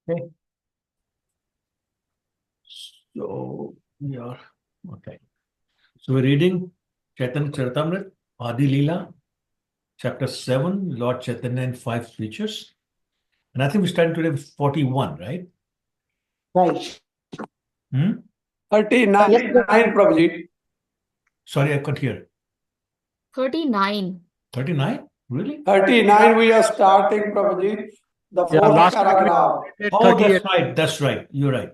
Okay. So we are okay. So we're reading Chaitanya Charitamrita, Adi Lila, chapter 7, Lord Chaitanya and five speeches. And I think we're starting today with 41, right? Right. Hmm? 39, Yes, Prabhuji. Sorry, I couldn't hear. 39. 39? Really? 39 we are starting, Prabhuji. The Yeah, fourth last week we paragraph. did Oh, 38. that's right. That's right. You're right.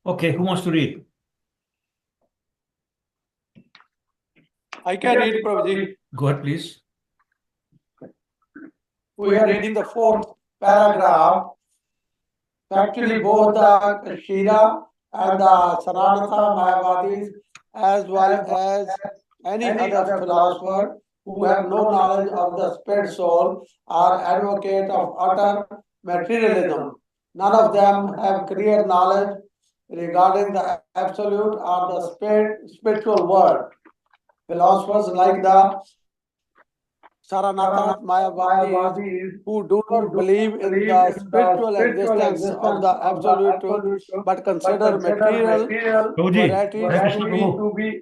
Okay, who wants to read? I can read, Prabhuji. Go ahead, please. We are reading the fourth paragraph. Actually, both the Kashira and the Saranatha Mayavadis, as well as any other philosopher who have no knowledge of the spirit soul, are advocate of utter materialism. None of them have clear knowledge regarding the absolute or the spiritual world. Philosophers like the Saranathas, Mayavadis, who do not believe in the spiritual existence of the absolute truth, but consider material Prabhuji, varieties Hare to Krishna be. Prabhu.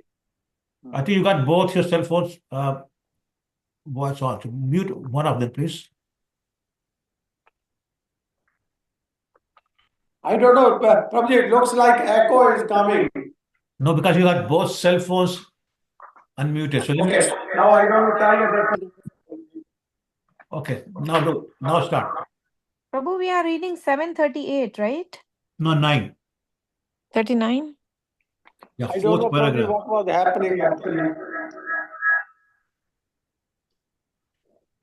I think you got both your cell phones voice on. So mute one of them, please. I don't know, probably it looks like echo is coming. No, because you got both cell phones unmuted. So let me. Okay, now I don't try it. Okay, now start. Prabhu, we are reading 738, right? No, 9. 39. Yeah, I don't know fourth probably paragraph. what was happening actually.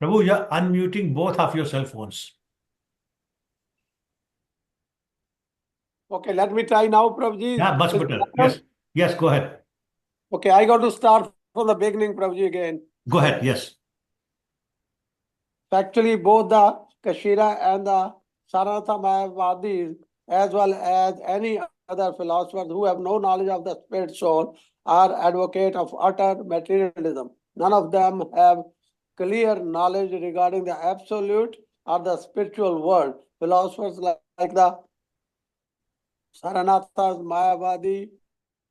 Prabhu, you're unmuting both of your cell phones. Okay, let me try now, Prabhuji. Yeah, much better. Yes. Yes, go ahead. Okay, I got to start from the beginning, Prabhuji, again. Go ahead. Yes. Actually, both the Kashira and the Saranatha Mayavadis, as well as any other philosophers who have no knowledge of the spirit soul, are advocate of utter materialism. None of them have clear knowledge regarding the absolute or the spiritual world. Philosophers like the Saranathas, Mayavadi,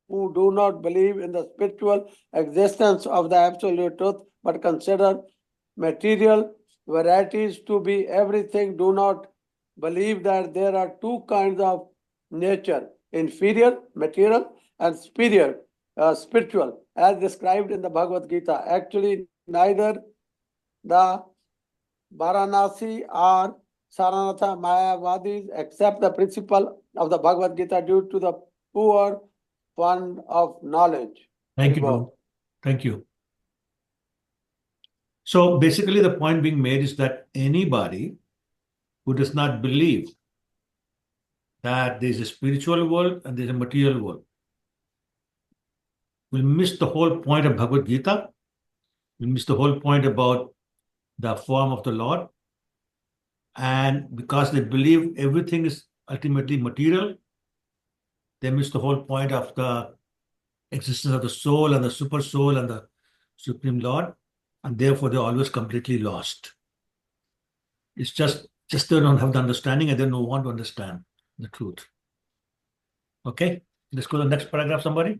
who do not believe in the spiritual existence of the absolute truth, but consider material varieties to be everything, do not believe that there are two kinds of nature, inferior, material, and superior, spiritual, as described in the Bhagavad Gita. Actually, neither the Varanasi or Saranatha Mayavadis accept the principle of the Bhagavad Gita due to the poor fund of knowledge. Thank you, Prabhu. Thank you. So basically, the point being made is that anybody who does not believe that there's a spiritual world and there's a material world will miss the whole point of Bhagavad Gita, will miss the whole point about the form of the Lord. And because they believe everything is ultimately material, they miss the whole point of the existence of the soul and the super soul and the Supreme Lord. And therefore, they're always completely lost. It's just they don't have the understanding and they don't want to understand the truth. Okay, let's go to the next paragraph, somebody.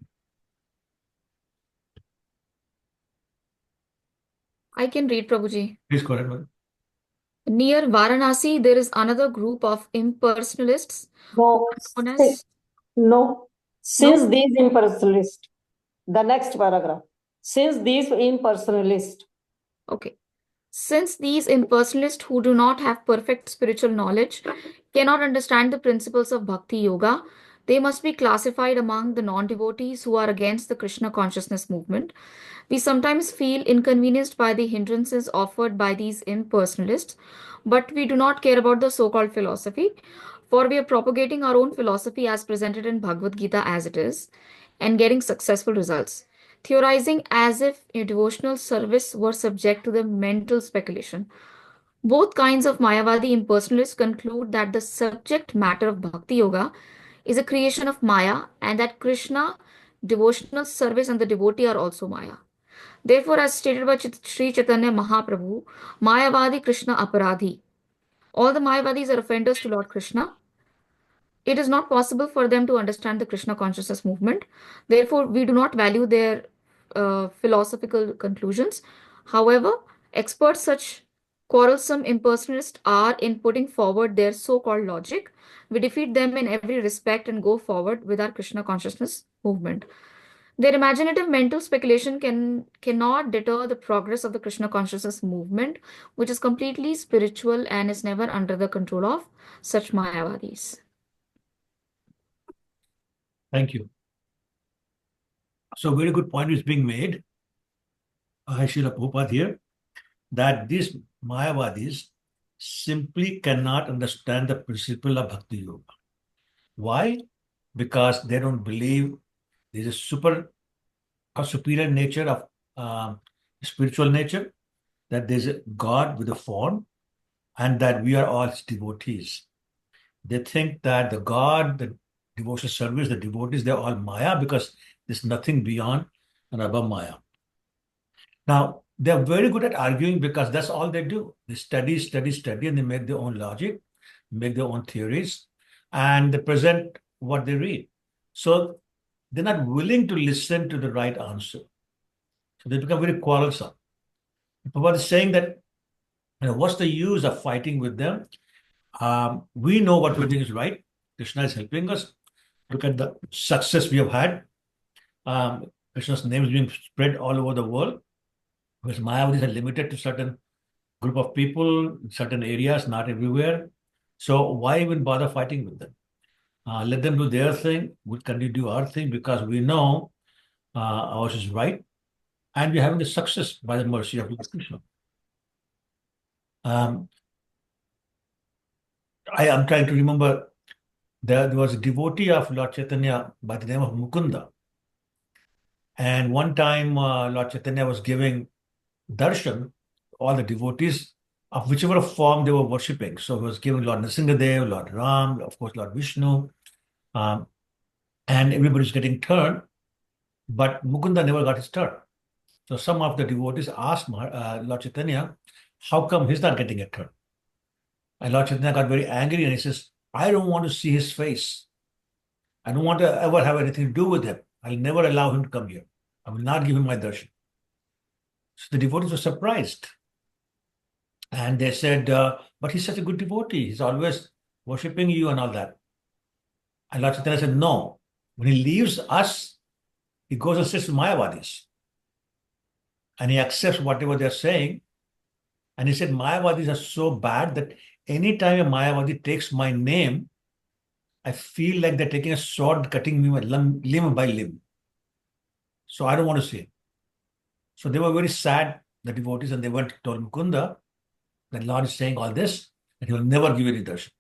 I can read, Prabhuji. Please go ahead, madam. Near Varanasi, there is another group of impersonalists No, known as. no. Since No? these impersonalists, the next paragraph. Since these impersonalists, Okay. Since these impersonalists who do not have perfect spiritual knowledge cannot understand the principles of bhakti yoga, they must be classified among the non-devotees who are against the Krishna consciousness movement. We sometimes feel inconvenienced by the hindrances offered by these impersonalists, but we do not care about the so-called philosophy, for we are propagating our own philosophy as presented in Bhagavad Gita as it is, and getting successful results, theorizing as if a devotional service were subject to the mental speculation. Both kinds of Mayavadi impersonalists conclude that the subject matter of Bhakti Yoga is a creation of Maya and that Krishna, devotional service, and the devotee are also Maya. Therefore, as stated by Sri Chaitanya Mahaprabhu, Mayavadi Krishna Aparadhi. All the Mayavadis are offenders to Lord Krishna. It is not possible for them to understand the Krishna consciousness movement. Therefore, we do not value their philosophical conclusions. However, experts such quarrelsome impersonalists are in putting forward their so-called logic. We defeat them in every respect and go forward with our Krishna consciousness movement. Their imaginative mental speculation cannot deter the progress of the Krishna consciousness movement, which is completely spiritual and is never under the control of such Mayavadis. Thank you. So, very good point is being made. Srila Prabhupada here, that these Mayavadis simply cannot understand the principle of Bhakti Yoga. Why? Because they don't believe there is a superior nature of spiritual nature, that there's a God with a form, and that we are all his devotees. They think that the God, the devotional service, the devotees, they're all Maya because there's nothing beyond and above Maya. Now, they're very good at arguing because that's all they do. They study, study, study, and they make their own logic, make their own theories, and they present what they read. So they're not willing to listen to the right answer. So they become very quarrelsome. Prabhupada is saying that, what's the use of fighting with them? We know what we think is right. Krishna is helping us. Look at the success we have had. Krishna's name is being spread all over the world. Because Mayavadis are limited to certain group of people, in certain areas, not everywhere. So why even bother fighting with them? Let them do their thing. We'll continue to do our thing because we know ours is right. And we're having the success by the mercy of Lord Krishna. I am trying to remember, there was a devotee of Lord Chaitanya by the name of Mukunda. And one time Lord Chaitanya was giving darshan, all the devotees of whichever form they were worshipping. So he was giving Lord Nrsimhadev, Lord Ram, of course, Lord Vishnu, and everybody's getting turned, but Mukunda never got his turn. So some of the devotees asked Lord Chaitanya, how come he's not getting a turn? And Lord Chaitanya got very angry and he says, I don't want to see his face. I don't want to ever have anything to do with him. I'll never allow him to come here. I will not give him my darshan. So the devotees were surprised. And they said, but he's such a good devotee. He's always worshipping you and all that. And Lord Chaitanya said, no. When he leaves us, he goes and sits with Mayavadis. And he accepts whatever they're saying. And he said, Mayavadis are so bad that anytime a Mayavadi takes my name, I feel like they're taking a sword, cutting me limb by limb. So I don't want to see him. So they were very sad, the devotees, and they went to told Mukunda that Lord is saying all this, and he will never give you any darshan.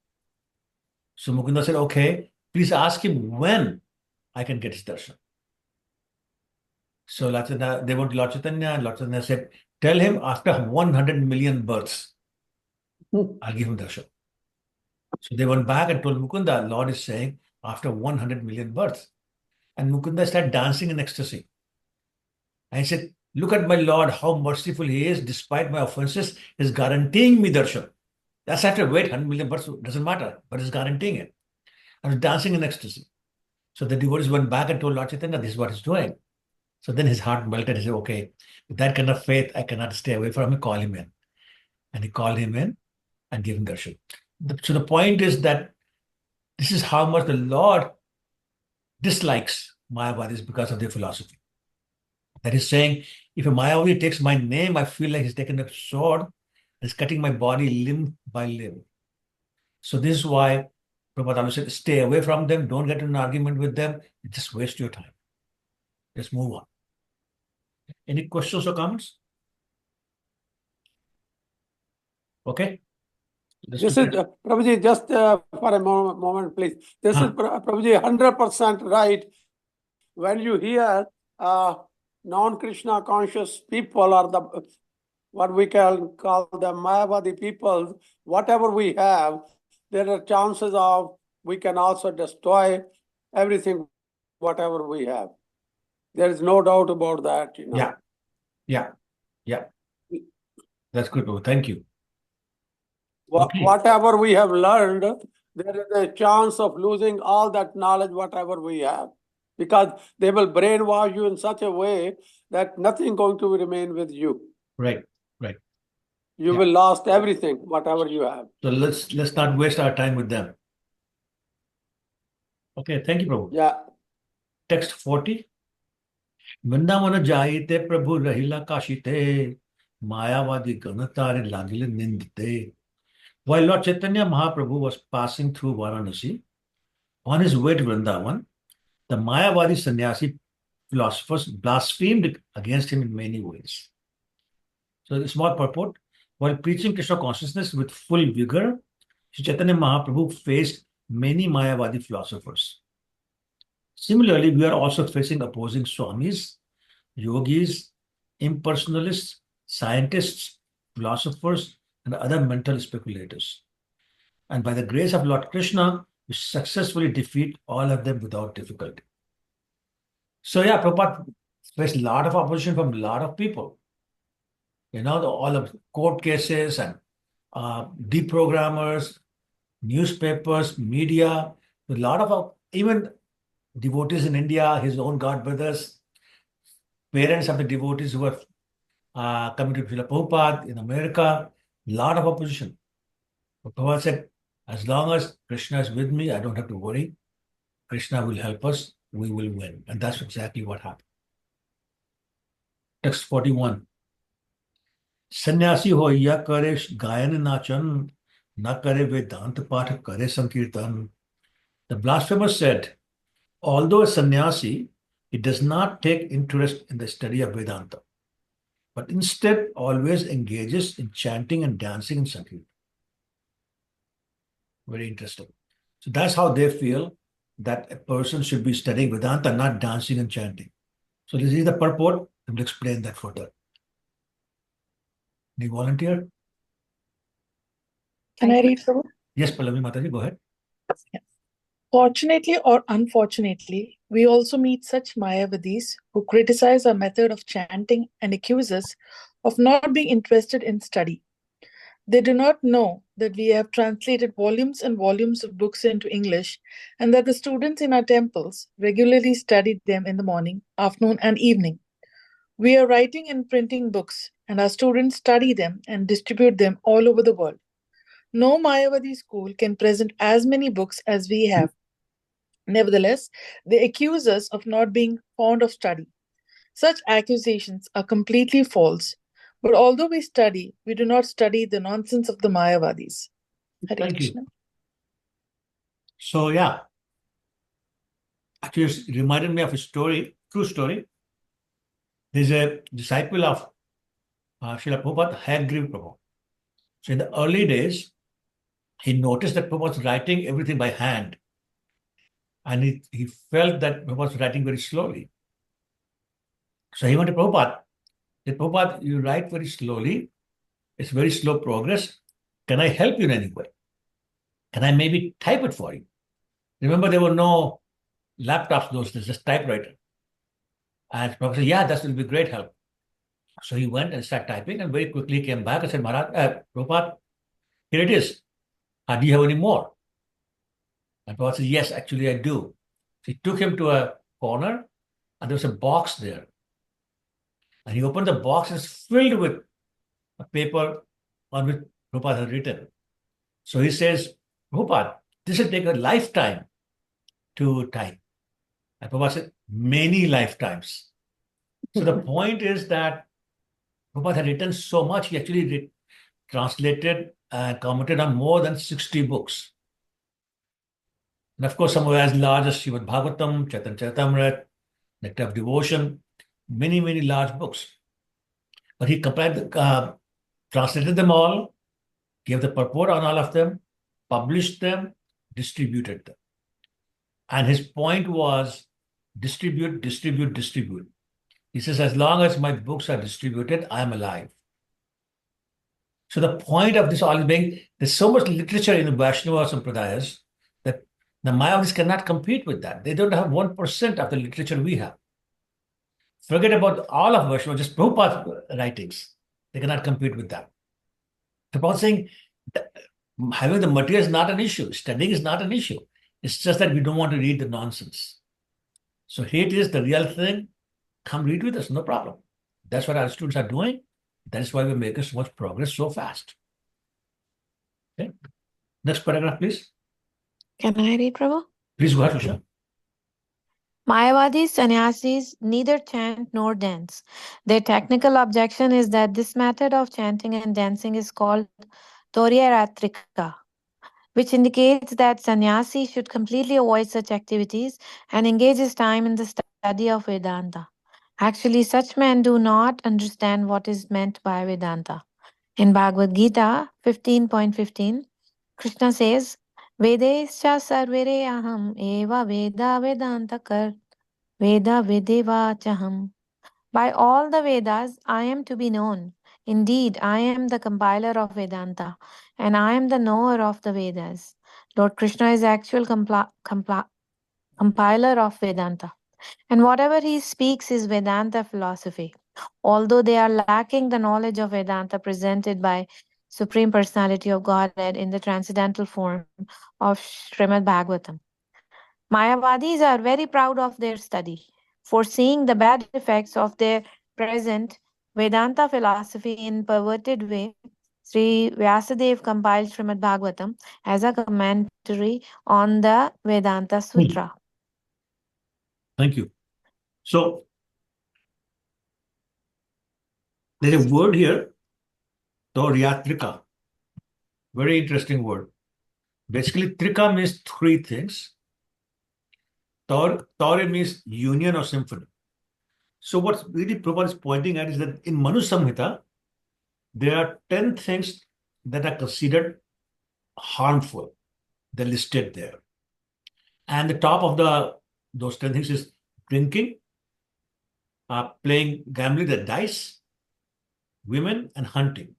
So Mukunda said, okay, please ask him when I can get his darshan. So they went to Lord Chaitanya, and Lord Chaitanya said, tell him after 100 million births, I'll give him darshan. So they went back and told Mukunda, Lord is saying after 100 million births. And Mukunda started dancing in ecstasy. And he said, look at my Lord, how merciful he is, despite my offenses, he's guaranteeing me darshan. That's after wait, 100 million births, doesn't matter, but he's guaranteeing it. I was dancing in ecstasy. So the devotees went back and told Lord Chaitanya, this is what he's doing. So then his heart melted. He said, okay, with that kind of faith, I cannot stay away from him, call him in. And he called him in and gave him darshan. So the point is that this is how much the Lord dislikes Mayavadis because of their philosophy. That is saying, if a Mayavadi takes my name, I feel like he's taken a sword and is cutting my body limb by limb. So this is why Prabhupada said, stay away from them, don't get in an argument with them, just waste your time. Just move on. Any questions or comments? Okay. This is, Prabhuji, just for a moment, please. This is, Prabhuji, 100% right. When you hear non-Krishna conscious people or the what we can call the Mayavadi people, whatever we have, there are chances of we can also destroy everything, whatever we have. There is no doubt about that, you know. Yeah. That's good, Prabhu. Thank you. Whatever we have learned, there is a chance of losing all that knowledge, whatever we have, because they will brainwash you in such a way that nothing going to remain with you. Right, right. You Yeah. will lost everything, whatever you have. So let's not waste our time with them. Okay, thank you, Prabhu. Yeah. Text 40. Vrindavan जाइते प्रभु रहिला काशिते Mayavadi ganatare lagile nindite. While Lord Chaitanya Mahaprabhu was passing through Varanasi, on his way to Vrindavan, the Mayavadi sannyasi philosophers blasphemed against him in many ways. So, the small purport: while preaching Krishna consciousness with full vigor, Sri Chaitanya Mahaprabhu faced many Mayavadi philosophers. Similarly, we are also facing opposing swamis, yogis, impersonalists, scientists, philosophers, and other mental speculators. And by the grace of Lord Krishna, we successfully defeat all of them without difficulty. So yeah, Prabhupada faced a lot of opposition from a lot of people. All of court cases and deprogrammers, newspapers, media, a lot of even devotees in India, his own god brothers, parents of the devotees who were coming to Srila Prabhupada in America, a lot of opposition. But Prabhupada said, as long as Krishna is with me, I don't have to worry. Krishna will help us, we will win. And that's exactly what happened. Text 41. Sannyasi hoya kare gayan nachan, na kare Vedanta path kare sankirtan. The blasphemer said, although a sannyasi, he does not take interest in the study of Vedanta, but instead always engages in chanting and dancing in sankirtan. Very interesting. So that's how they feel that a person should be studying Vedanta, not dancing and chanting. So this is the purport. I will explain that further. Any volunteer? Can I read, Prabhu? Yes, Pallavi Mataji, go ahead. Fortunately or unfortunately, we also meet such Mayavadis who criticize our method of chanting and accuse us of not being interested in study. They do not know that we have translated volumes and volumes of books into English and that the students in our temples regularly study them in the morning, afternoon, and evening. We are writing and printing books, and our students study them and distribute them all over the world. No Mayavadi school can present as many books as we have. Nevertheless, they accuse us of not being fond of study. Such accusations are completely false. But although we study, we do not study the nonsense of the Mayavadis. Hare Thank Krishna. you. So yeah, actually it reminded me of a story, true story. There's a disciple of Srila Prabhupada, Hayagriva Prabhu. So in the early days, he noticed that Prabhupada was writing everything by hand. And he felt that Prabhupada was writing very slowly. So he went to Prabhupada. He said, Prabhupada, you write very slowly. It's very slow progress. Can I help you in any way? Can I maybe type it for you? Remember, there were no laptops those days, just typewriter. And Prabhupada said, yeah, that will be great help. So he went and started typing and very quickly came back and said, Maharaj, Prabhupada, here it is. Do you have any more? And Prabhupada said, yes, actually I do. So he took him to a corner and there was a box there. And he opened the box and it's filled with a paper on which Prabhupada had written. So he says, Prabhupada, this will take a lifetime to type. And Prabhupada said, many lifetimes. So the point is that Prabhupada had written so much, he actually translated and commented on more than 60 books. And of course, some were as large as Srimad Bhagavatam, Charitamrita, Nectar of Devotion, many, many large books. But he translated them all, gave the purport on all of them, published them, distributed them. And his point was distribute, distribute, distribute. He says, as long as my books are distributed, I am alive. So the point of this all is being, there's so much literature in the Vaishnava Sampradayas that the Mayavadis cannot compete with that. They don't have 1% of the literature we have. Forget about all of Vaishnava, just Prabhupada's writings. They cannot compete with that. So Prabhupada saying, having the material is not an issue. Studying is not an issue. It's just that we don't want to read the nonsense. So here it is, the real thing. Come read with us, no problem. That's what our students are doing. That is why we're making so much progress so fast. Okay. Next paragraph, please. Can I read, Prabhu? Please go ahead, Usha. Mayavadis sannyasis neither chant nor dance. Their technical objection is that this method of chanting and dancing is called Ratrika, which indicates that sannyasi should completely avoid such activities and engage his time in the study of Vedanta. Actually, such men do not understand what is meant by Vedanta. In Bhagavad Gita 15.15, Krishna says, Vedescha sarvere aham eva veda vedanta kar veda vedeva chaham. By all the Vedas, I am to be known. Indeed, I am the compiler of Vedanta, and I am the knower of the Vedas. Lord Krishna is actual compiler of Vedanta, and whatever he speaks is Vedanta philosophy. Although they are lacking the knowledge of Vedanta presented by Supreme Personality of Godhead in the transcendental form of Srimad Bhagavatam. Mayavadis are very proud of their study, foreseeing the bad effects of their present Vedanta philosophy in perverted way. Sri Vyasadeva compiled Srimad Bhagavatam as a commentary on the Vedanta Sutra. Thank you. So, there's a word here, Toryatrika. Very interesting word. Basically, Trika means three things. Tore means union or symphony. So what really Prabhupada is pointing at is that in Manu Samhita, there are 10 things that are considered harmful. They're listed there. And the top of those 10 things is drinking, playing, gambling the dice, women, and hunting.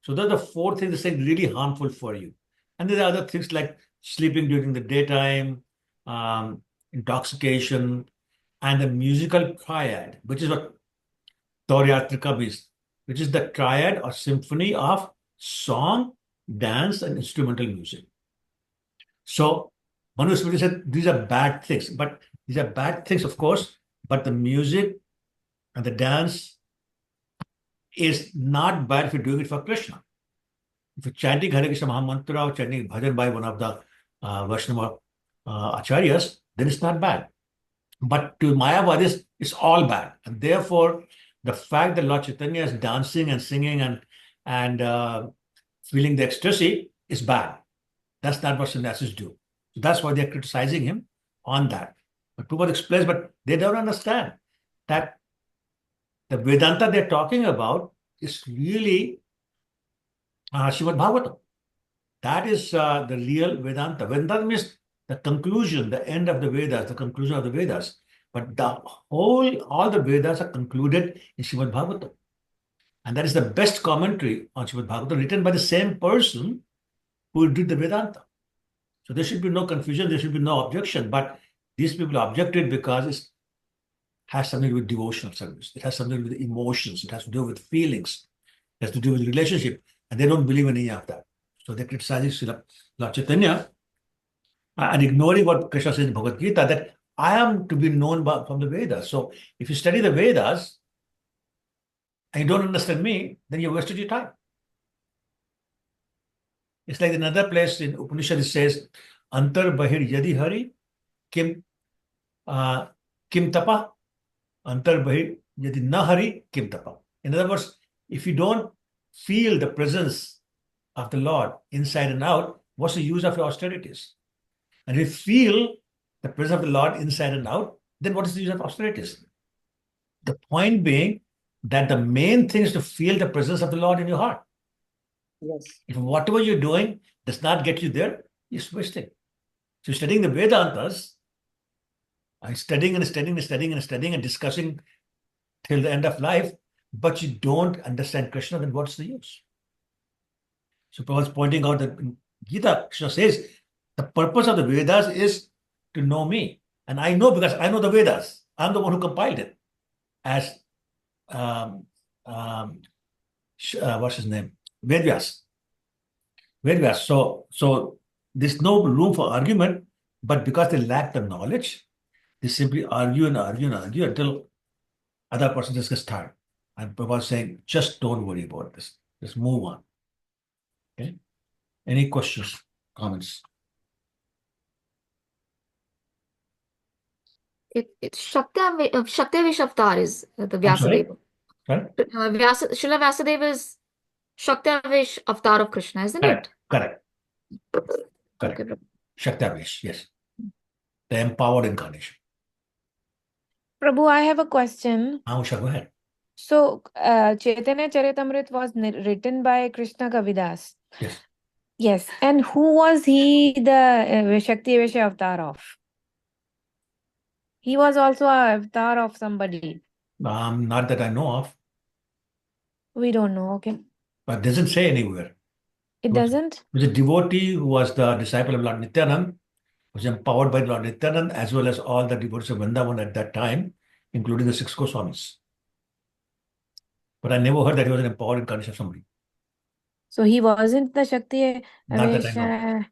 So those are the four things that are really harmful for you. And there are other things like sleeping during the daytime, intoxication, and the musical triad, which is what Tauryatrika means, which is the triad or symphony of song, dance, and instrumental music. So Manu Smriti said these are bad things, but these are bad things, of course, but the music and the dance is not bad if you're doing it for Krishna. If you're chanting Hare Krishna Mahamantra or chanting bhajan by one of the Vaishnava acharyas, then it's not bad. But to Mayavadis, it's all bad. And therefore, the fact that Lord Chaitanya is dancing and singing and feeling the ecstasy is bad. That's not what sannyasis do. So that's why they're criticizing him on that. But Prabhupada explains, but they don't understand that the Vedanta they're talking about is really Srimad Bhagavatam. That is the real Vedanta. Vedanta means the conclusion, the end of the Vedas, the conclusion of the Vedas. But all the Vedas are concluded in Srimad Bhagavatam. And that is the best commentary on Srimad Bhagavatam written by the same person who did the Vedanta. So there should be no confusion, there should be no objection. But these people objected because it has something to do with devotional service. It has something to do with emotions. It has to do with feelings. It has to do with relationship. And they don't believe in any of that. So they're criticizing Lord Chaitanya and ignoring what Krishna says in Bhagavad Gita, that I am to be known from the Vedas. So if you study the Vedas and you don't understand me, then you wasted your time. It's like another place in Upanishad it says, Antar Bahir Yadi Hari Kim Tapa, Antar Bahir Yadi Na Hari Kim Tapa. In other words, if you don't feel the presence of the Lord inside and out, what's the use of your austerities? And if you feel the presence of the Lord inside and out, then what is the use of austerities? The point being that the main thing is to feel the presence of the Lord in your heart. Yes. If whatever you're doing does not get you there, you're wasting. So studying the Vedantas, and studying and studying and studying and studying and discussing till the end of life, but you don't understand Krishna, then what's the use? So Prabhupada is pointing out that in Gita, Krishna says, the purpose of the Vedas is to know me. And I know because I know the Vedas. I'm the one who compiled it. As, what's his name? Vedvyas. Very well. So there's no room for argument, but because they lack the knowledge, they simply argue and argue and argue until other person just gets tired. And Prabhupada saying, just don't worry about this. Just move on. Okay. Any questions, comments? It's Shaktavish avatar is the I'm sorry? Vyasadeva. Right? Srila Vyasadeva is Shaktavish avatar of Krishna, isn't Correct. it? Correct. Okay, Correct. Prabhu. Shaktavish, yes. The empowered incarnation. Prabhu, I have a question. Usha, go ahead. So, Chaitanya Charitamrita was written by Krishna Kavidas. Yes. Yes. And who was he the Shakti Vesha avatar of? He was also an avatar of somebody. Not that I know of, We don't know. Okay. but it doesn't say anywhere. It doesn't? It was a devotee who was the disciple of Lord Nityanand, was empowered by Lord Nityanand as well as all the devotees of Vrindavan at that time, including the six Goswamis. But I never heard that he was an empowered incarnation of somebody. So he wasn't the Shakti Not that I know. Vesha.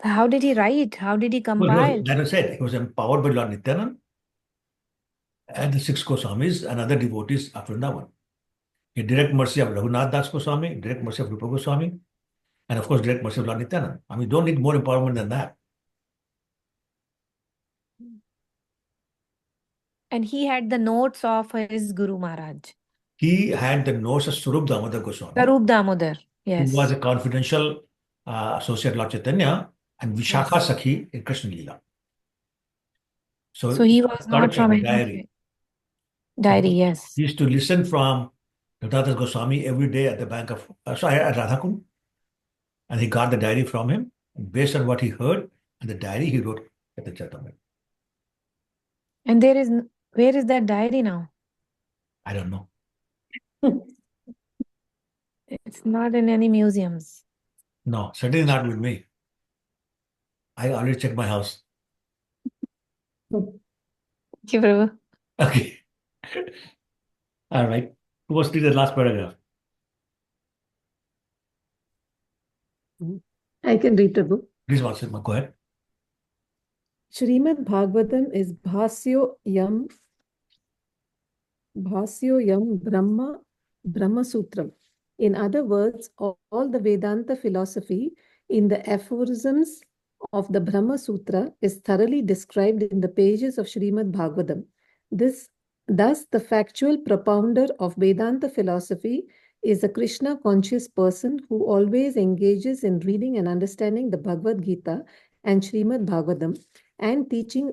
How did he write? How did he compile? That was said. He was empowered by Lord Nityanand and the six Goswamis and other devotees of Vrindavan. He had direct mercy of Raghunath Das Goswami, direct mercy of Rupa Goswami, and of course, direct mercy of Lord Nityanand. I mean, don't need more empowerment than that. And he had the notes of his Guru Maharaj. He had the notes of Swarup Damodar Goswami, Sarup Damodar. who Yes. was a confidential associate Lord Chaitanya and Vishakha Yes. Sakhi in Krishna Lila. So he was started not from a any diary. diary. Yes. He used to listen from Raghunath Goswami every day at the bank of, at Radhakund. And he got the diary from him. And based on what he heard and the diary, he wrote at the Charitamrita. And where is that diary now? I don't know. It's not in any museums. No, certainly not with me. I already checked my house. Thank you, Prabhu. Okay. All right. Who wants to read the last paragraph? I can read, Prabhu. Please, Vatsima, go ahead. Srimad Bhagavatam is Bhasyo Yam Brahma Sutram. In other words, all the Vedanta philosophy in the aphorisms of the Brahma Sutra is thoroughly described in the pages of Srimad Bhagavatam. Thus, the factual propounder of Vedanta philosophy is a Krishna conscious person who always engages in reading and understanding the Bhagavad Gita and Srimad Bhagavatam and teaching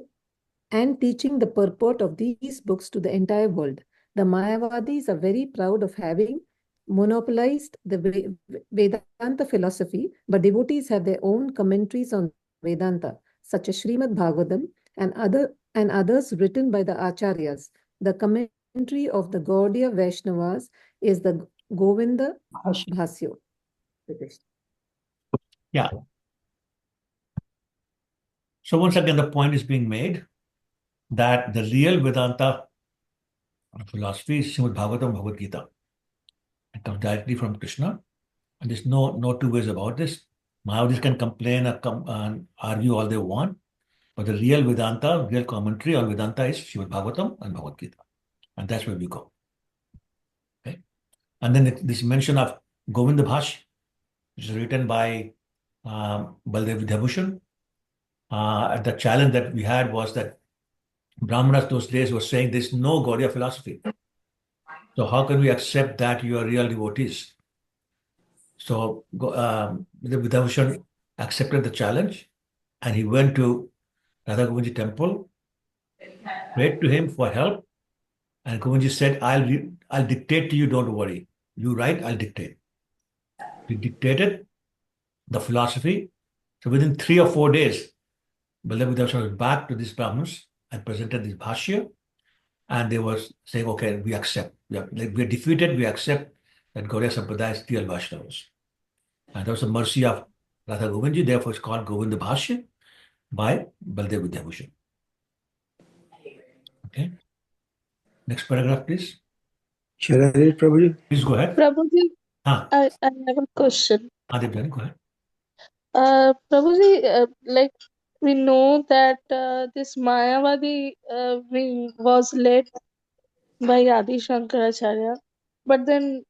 the purport of these books to the entire world. The Mayavadis are very proud of having monopolized the Vedanta philosophy, but devotees have their own commentaries on Vedanta, such as Srimad Bhagavatam and others written by the Acharyas. The commentary of the Gaudiya Vaishnavas is the Govinda Bhasyo. Yeah. So once again, the point is being made that the real Vedanta philosophy is Srimad Bhagavatam, Bhagavad Gita. It comes directly from Krishna, and there's no two ways about this. Mayavadis can complain and argue all they want, but the real Vedanta, real commentary on Vedanta is Srimad Bhagavatam and Bhagavad Gita, and that's where we go. Okay, and then this mention of Govinda Bhash, which is written by Baldev Vidyabhushan. The challenge that we had was that Brahmanas those days were saying there's no Gaudiya philosophy. So how can we accept that you are real devotees? So Vidyabhushan accepted the challenge and he went to Radha Govindji temple, prayed to him for help, and Govindji said, I'll dictate to you, don't worry. You write, I'll dictate. He dictated the philosophy. So within 3 or 4 days, Baldev Vidyabhushan was back to these Brahmins and presented this Bhashya, and they were saying, okay, we accept. We are defeated, we accept that Gaudiya Sampradaya is real Vaishnavas. And that was the mercy of Radha Govindji, therefore it's called Govinda Bhashya by Baldev Vidyabhushan. Okay. Next paragraph, please. Shall I read, Prabhuji? Please go ahead. Prabhuji, Huh. I have a question. Adibjan, go ahead. Prabhuji, like we know that this Mayavadi wing was led by Adi Shankaracharya, but then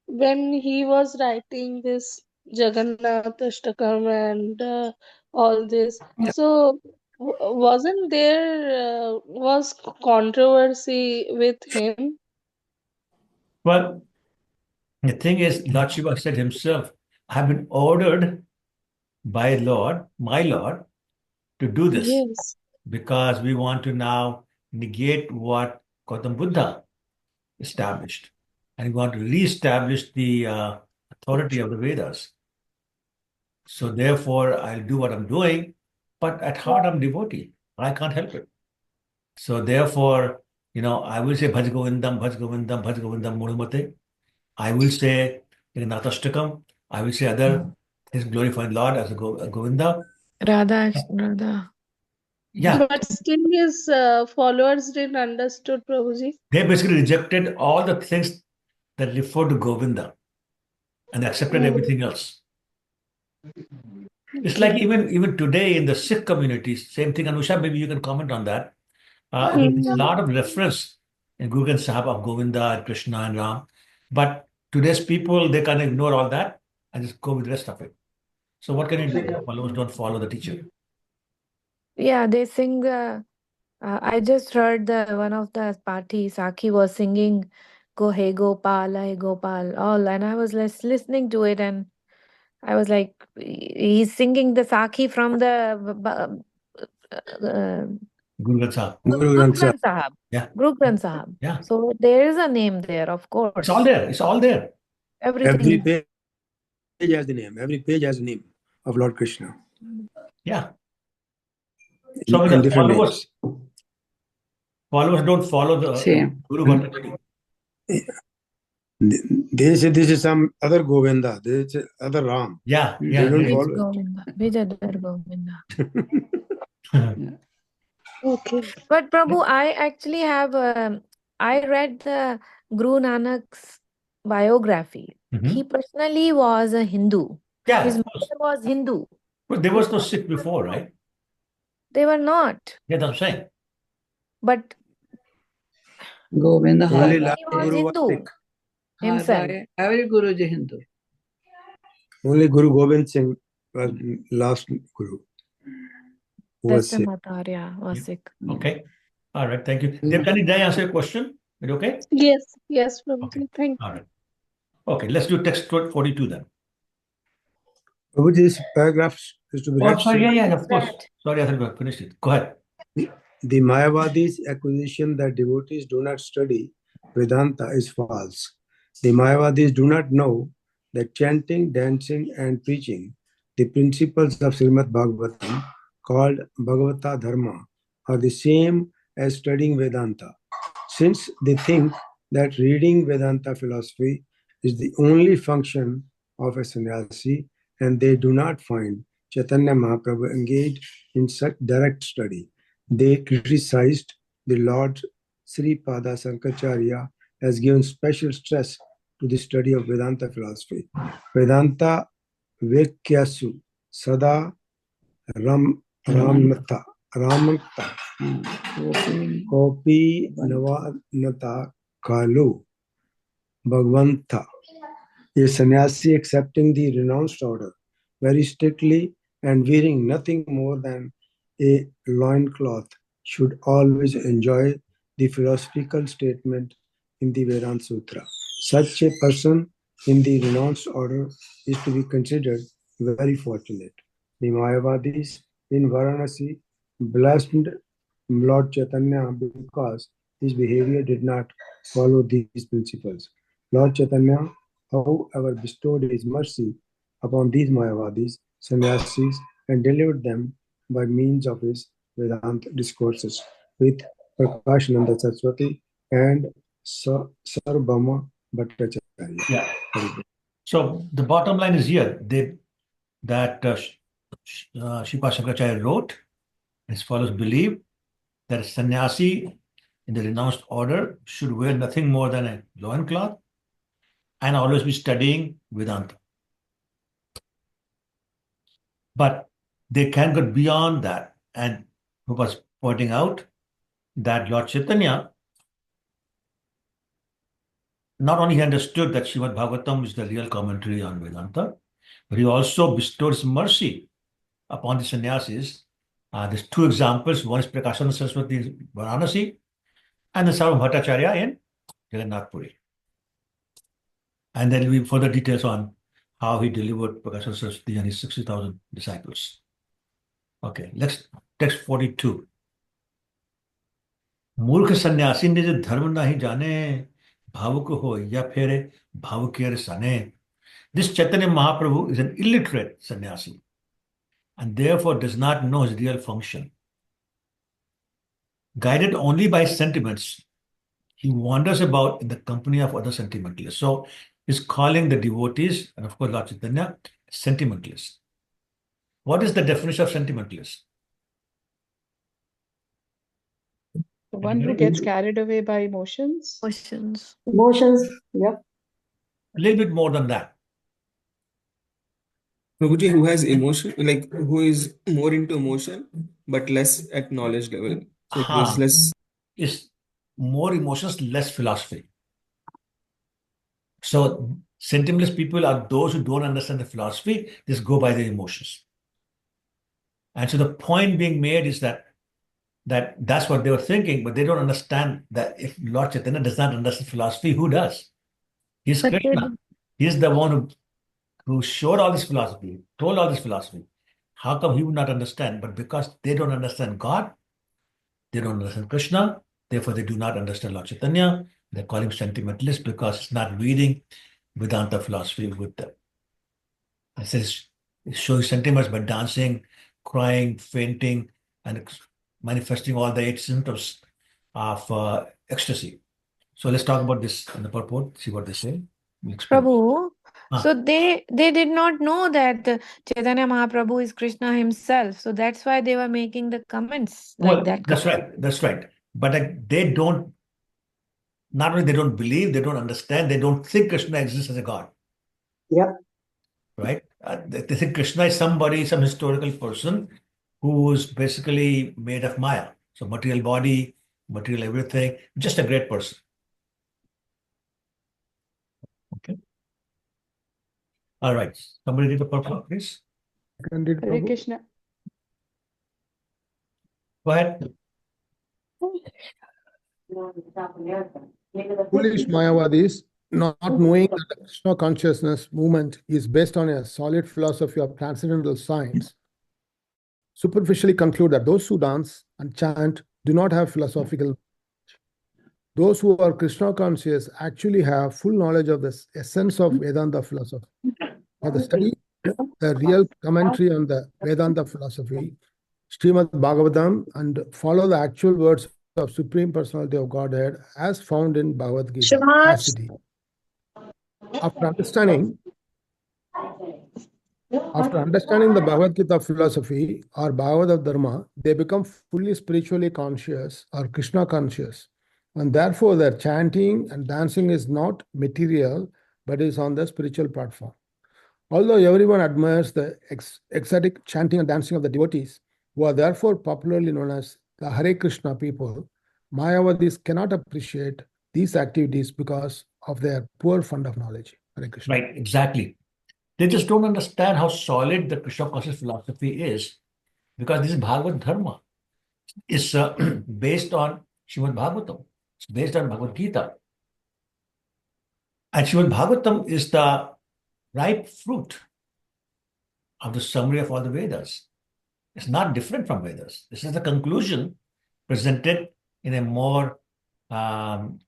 when he was writing this Jagannath Ashtakam and all this, so wasn't there was controversy with him? Well, the thing is, Lord Shiva said himself, I have been ordered by Lord, my Lord, to do this Yes. because we want to now negate what Gautam Buddha established. And we want to re-establish the authority of the Vedas. So therefore, I'll do what I'm doing, but at heart, I'm devotee. I can't help it. So therefore, I will say Bhaj Govindam, Bhaj Govindam, Bhaj Govindam Mudumate. I will say Nathashtakam. I will say other things glorifying Lord as a Govinda. Radha. Yeah, But still his followers didn't understood Prabhuji. they basically rejected all the things that refer to Govinda and accepted Mm, everything else. It's okay. like even today in the Sikh community, same thing. Anusha, maybe you can comment on that. There's a Mhm. lot of reference in Guru Granth Sahib of Govinda and Krishna and Ram, but today's people they kind of ignore all that and just go with the rest of it. So what can you do? Followers don't follow the teacher. Yeah, they sing the. I just heard the one of the party Saki was singing, "Go Hey Gopal, Hey Gopal," all, and I was listening to it, and I was like, he's singing the Saki from the Guru Granth Sahib. Guru Guru Granth Sahib. Granth Sahib. Yeah, Guru Granth Sahib. yeah. So there is a name there, of It's all course. there. It's all there. Every Everything. page has the name. Every page has the name of Lord Krishna Yeah. So in the different names. followers don't follow the Same. Guru Bhatta. They say this is some other Govinda. This is other Ram. Yeah, They yeah. don't Which follow it. Govinda? Which other Govinda? Okay. But Prabhu, I actually have I read the Guru Nanak's biography. Mhm. He personally was a Hindu. Yeah, His of course. mother was Hindu. But there was no Sikh before, right? They were not. Yeah, that's what I'm saying. But Govinda Only he last was Guru was Hindu Sikh. himself. Every Guru is Hindu. Only Guru Gobind Singh was last Guru who was Sikh. Dashamatarya was Yeah. Sikh. Okay. All right. Thank you. Devkani, did I answer your question? Is it okay? Yes, Prabhuji. Okay. Thank All right. Okay. Let's do text 42 then. Prabhuji, this paragraph is to be Oh, read. sorry. soon. Yeah, of course. Sorry, I thought we finished it. Go ahead. The Mayavadis' accusation that devotees do not study Vedanta is false. The Mayavadis do not know that chanting, dancing, and preaching, the principles of Srimad Bhagavatam, called Bhagavata Dharma, are the same as studying Vedanta. Since they think that reading Vedanta philosophy is the only function of a sannyasi, and they do not find Chaitanya Mahaprabhu engaged in such direct study. They criticized the Lord Sri Pada Sankaracharya has given special stress to the study of Vedanta philosophy. Vedanta Vekkyasu Sada Ramnata Kopi Navanata Kalu Bhagavanta. A sannyasi accepting the renounced order very strictly and wearing nothing more than a loincloth should always enjoy the philosophical statement in the Vedanta Sutra. Such a person in the renounced order is to be considered very fortunate. The Mayavadis in Varanasi blessed Lord Chaitanya because his behavior did not follow these principles. Lord Chaitanya, however, bestowed his mercy upon these Mayavadis, sannyasis, and delivered them by means of his Vedanta discourses with Prakashananda Saraswati and Sarvabhauma Bhattacharya. Yeah. So the bottom line is here that Shripa Shankaracharya wrote, as follows: believe that a sannyasi in the renounced order should wear nothing more than a loincloth and always be studying Vedanta. But they can go beyond that. And who was pointing out that Lord Chaitanya, not only he understood that Srimad Bhagavatam is the real commentary on Vedanta, but he also bestowed his mercy upon the sannyasis. There's two examples. One is Prakasana Saraswati in Varanasi, and the Sarvam Bhattacharya in Jagannath Puri. And then we further details on how he delivered Prakasana Saraswati and his 60,000 disciples. Okay, let's text 42. मूर्ख सन्यासी ने जो धर्म नहीं जाने, भावुक हो या फिर भावुकेर सने. This Chaitanya Mahaprabhu is an illiterate sannyasi and therefore does not know his real function. Guided only by sentiments, he wanders about in the company of other sentimentalists. So he's calling the devotees, and of course Lord Chaitanya, sentimentalists. What is the definition of sentimentalist? One who gets carried away by emotions. Emotions, yeah. A little bit more than that. Prabhuji, who has emotion, like who is more into emotion, but less at knowledge level. So it was less. Is more emotions, less philosophy. So sentimentalist people are those who don't understand the philosophy, just go by their emotions. And so the point being made is that's what they were thinking, but they don't understand that if Lord Chaitanya does not understand philosophy, who does? He's But Krishna. He's the one who showed all this philosophy, told all this philosophy. How come he would not understand? But because they don't understand God, they don't understand Krishna, therefore they do not understand Lord Chaitanya. They call him sentimentalist because he's not reading Vedanta philosophy with them. It says showing sentiments by dancing, crying, fainting, and manifesting all the 8 symptoms of ecstasy. So let's talk about this in the purport, see what they say. Prabhu, so they did not know that Chaitanya Mahaprabhu is Krishna himself. So that's why they were making the comments like that. That's right. That's right. But they don't, not only they don't believe, they don't understand, they don't think Krishna exists as a god. Yep. Right? They think Krishna is somebody, some historical person who's basically made of Maya. So material body, material everything, just a great person. Okay. All right. Somebody read the purport, please. Hare Krishna. Go ahead. Foolish Mayavadis, not knowing that the Krishna consciousness movement is based on a solid philosophy of transcendental science, superficially conclude that those who dance and chant do not have philosophical knowledge. Those who are Krishna conscious actually have full knowledge of the essence of Vedanta philosophy. For the study, the real commentary on the Vedanta philosophy, Srimad Bhagavatam, and follow the actual words of Supreme Personality of Godhead as found in Bhagavad Gita as it is. After understanding the Bhagavad Gita philosophy or Bhagavad Dharma, they become fully spiritually conscious or Krishna conscious. And therefore, their chanting and dancing is not material, but is on the spiritual platform. Although everyone admires the ecstatic chanting and dancing of the devotees, who are therefore popularly known as the Hare Krishna people, Mayavadis cannot appreciate these activities because of their poor fund of knowledge. Hare Krishna. Right, exactly. They just don't understand how solid the Krishna conscious philosophy is, because this is Bhagavad Dharma. It's based on Srimad Bhagavatam. It's based on Bhagavad Gita. And Srimad Bhagavatam is the ripe fruit of the summary of all the Vedas. It's not different from Vedas. This is the conclusion presented in a more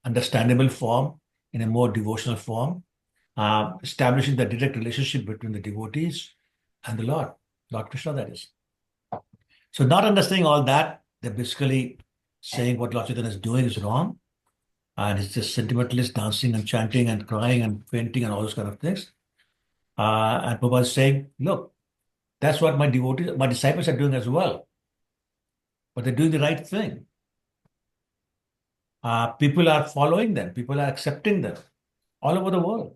understandable form, in a more devotional form, establishing the direct relationship between the devotees and the Lord Krishna, that is. So not understanding all that, they're basically saying what Lord Chaitanya is doing is wrong, and it's just sentimentalist dancing and chanting and crying and fainting and all those kind of things. And Prabhupada is saying, look, that's what my disciples are doing as well. But they're doing the right thing. People are following them. People are accepting them all over the world.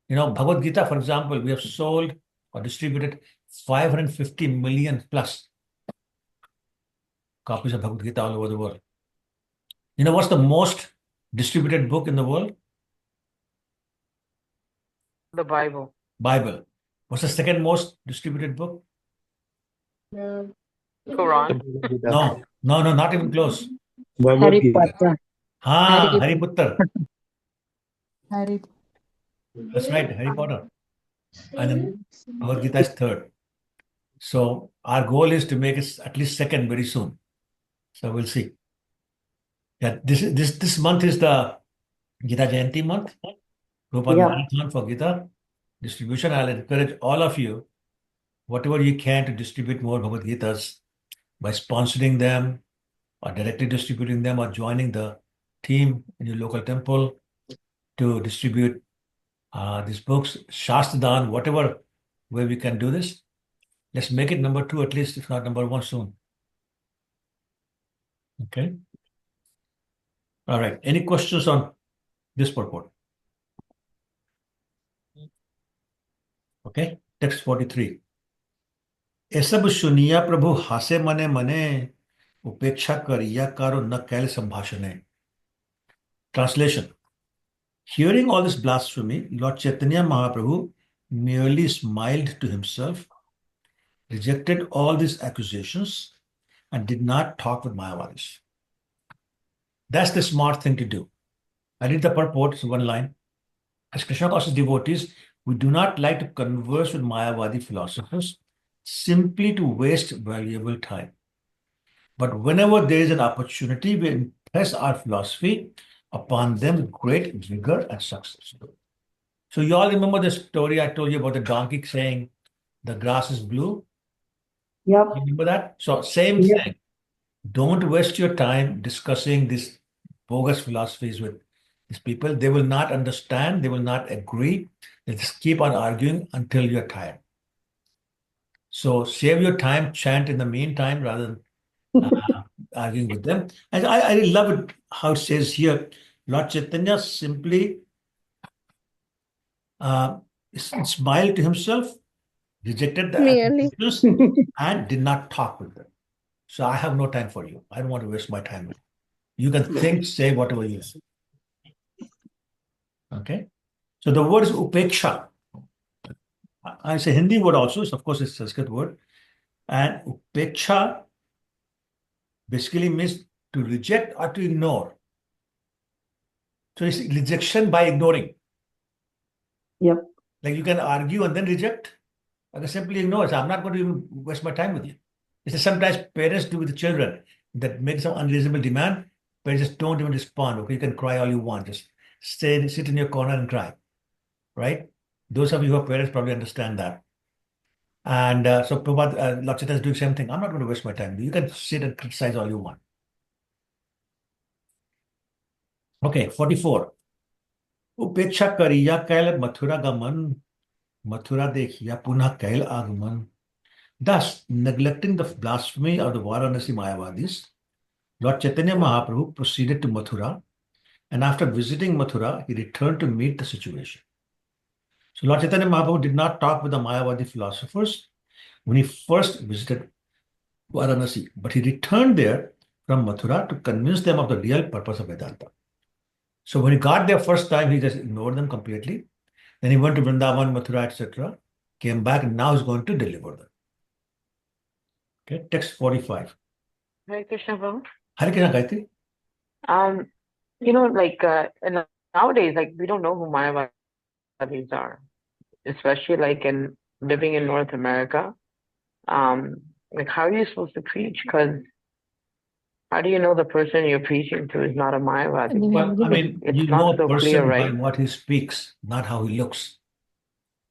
Bhagavad Gita, for example, we have sold or distributed 550 million plus copies of Bhagavad Gita all over the world. You know what's the most distributed book in the world? The Bible. Bible. What's the second most distributed book? Quran. No, not even close. Bhagavad Harry Gita. Potter. Harry Potter. Harry. That's right, Harry Potter. And then Bhagavad Gita is third. So our goal is to make it at least second very soon. So we'll see. Yeah, this month is the Gita Jayanti month. Prabhupada Marathon for Gita distribution. I'll encourage all of you, whatever you can, to distribute more Bhagavad Gitas by sponsoring them or directly distributing them or joining the team in your local temple to distribute these books, Shastradan, whatever way we can do this. Let's make it number 2 at least, if not number 1 soon. Okay. All right. Any questions on this purport? Okay. Text 43. एसब सुनिया प्रभु हासे मने मने उपेक्षा करिया कारो न कैल संभाषणे. Translation. Hearing all this blasphemy, Lord Chaitanya Mahaprabhu merely smiled to himself, rejected all these accusations, and did not talk with Mayavadis. That's the smart thing to do. I read the purport, it's one line. As Krishna conscious devotees, we do not like to converse with Mayavadi philosophers simply to waste valuable time. But whenever there is an opportunity, we impress our philosophy upon them with great vigor and success. So you all remember the story I told you about the donkey saying, the grass is blue? Yep. You remember that? So same thing. Don't waste your time discussing these bogus philosophies with these people. They will not understand. They will not agree. They just keep on arguing until you're tired. So save your time, chant in the meantime rather than arguing with them. And I really love it how it says here, Lord Chaitanya simply smiled to himself, rejected the Merely. accusations, and did not talk with them. So I have no time for you. I don't want to waste my time with you. You can think, say whatever you say. Okay. So the word is upeksha. I say Hindi word also. Of course, it's a Sanskrit word. And upeksha basically means to reject or to ignore. So it's rejection by ignoring. Yep. Like you can argue and then reject. I can simply ignore. So I'm not going to even waste my time with you. It's sometimes parents do with the children that make some unreasonable demand. Parents just don't even respond. Okay, you can cry all you want. Just sit in your corner and cry. Right? Those of you who are parents probably understand that. And so Prabhupada, Lord Chaitanya is doing the same thing. I'm not going to waste my time. You can sit and criticize all you want. Okay, 44. Upeksha kariya kail mathura gaman, mathura dekhiya punha kail agman. Thus, neglecting the blasphemy of the Varanasi Mayavadis, Lord Chaitanya Mahaprabhu proceeded to Mathura, and after visiting Mathura, he returned to meet the situation. So Lord Chaitanya Mahaprabhu did not talk with the Mayavadi philosophers when he first visited Varanasi, but he returned there from Mathura to convince them of the real purpose of Vedanta. So when he got there first time, he just ignored them completely. Then he went to Vrindavan, Mathura, etc., came back, and now he's going to deliver them. Okay, text 45. Hare Krishna, Prabhu. Hare Krishna, Gayatri. Nowadays, we don't know who Mayavadis are, especially living in North America. How are you supposed to preach? Because how do you know the person you're preaching to is not a Mayavadi? Well, I mean, It's you not know a so person clear, by right? what he speaks, not how he looks.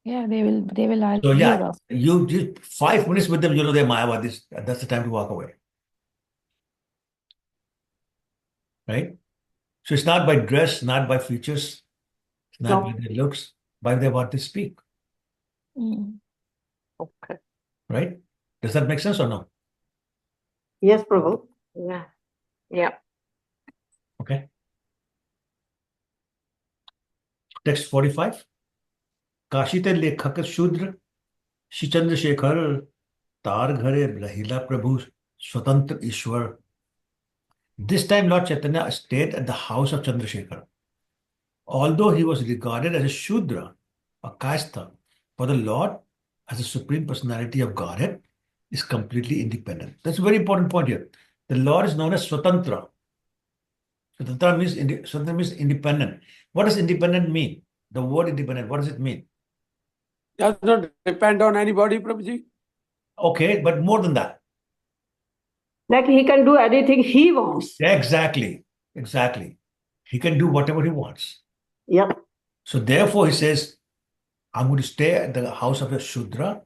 Yeah, they will argue. So yeah, about you 5 minutes with them, you know they're Mayavadis. That's the time to walk away. Right? So it's not by dress, not by features, it's not by their looks, by what they speak. Okay. Right? Does that make sense or no? Yes, Prabhu. Yeah. Yeah. Okay. Text 45. काशीते लेखक शूद्र श्री चंद्रशेखर तार घरे रहिला प्रभु स्वतंत्र ईश्वर. This time Lord Chaitanya stayed at the house of Chandrasekhar. Although he was regarded as a Shudra, a Kastha, for the Lord, as the Supreme Personality of Godhead, is completely independent. That's a very important point here. The Lord is known as Swatantra. Swatantra means independent. What does independent mean? The word independent, what does it mean? Does not depend on anybody, Prabhuji. Okay, but more than that. Like he can do anything he wants. Exactly. He can do whatever he wants. Yep. So therefore he says, I'm going to stay at the house of a Shudra.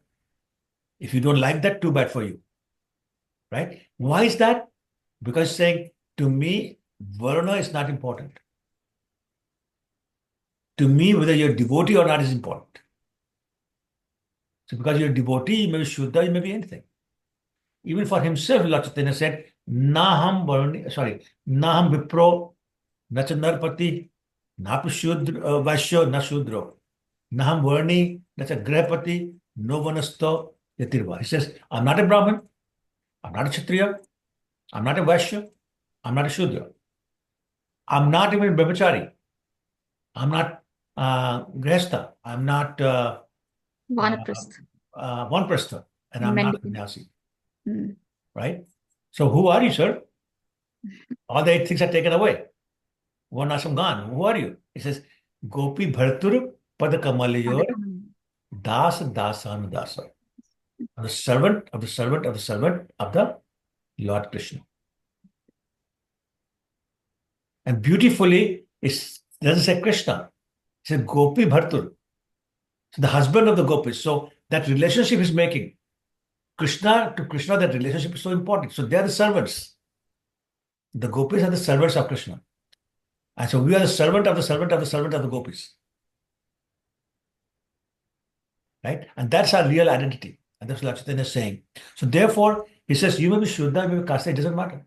If you don't like that, too bad for you. Right? Why is that? Because saying, to me, Varna is not important. To me, whether you're a devotee or not is important. So because you're a devotee, you may be Shuddha, you may be anything. Even for himself, Lord Chaitanya said, Naham Vipro, Nacha Narpati, Napu Shudra, Vaishyo, Na Shudro. Naham Varni, Nacha Grahapati, No Vanasto, Yatirva. He says, I'm not a Brahmin, I'm not a Kshatriya, I'm not a Vaishya, I'm not a Shudra. I'm not even a Brahmachari. I'm not Grihastha. I'm not Vanaprastha. Vanprastha. And I'm not Mendicant. Sannyasi. Hmm. Right? So who are you, sir? All the 8 things are taken away. One ashram gone. Who are you? He says, Gopi Bhartur Padakamalayur Das Dasan Dasa. The servant of the servant of the servant of the Lord Krishna. And beautifully, it doesn't say Krishna. It says Gopi Bhartur. So the husband of the gopis. So that relationship is making. Krishna to Krishna, that relationship is so important. So they are the servants. The gopis are the servants of Krishna. And so we are the servant of the servant of the servant of the gopis. Right? And that's our real identity. And that's what Lord Chaitanya is saying. So therefore, he says, you may be Shuddha, you may be Kasta, it doesn't matter.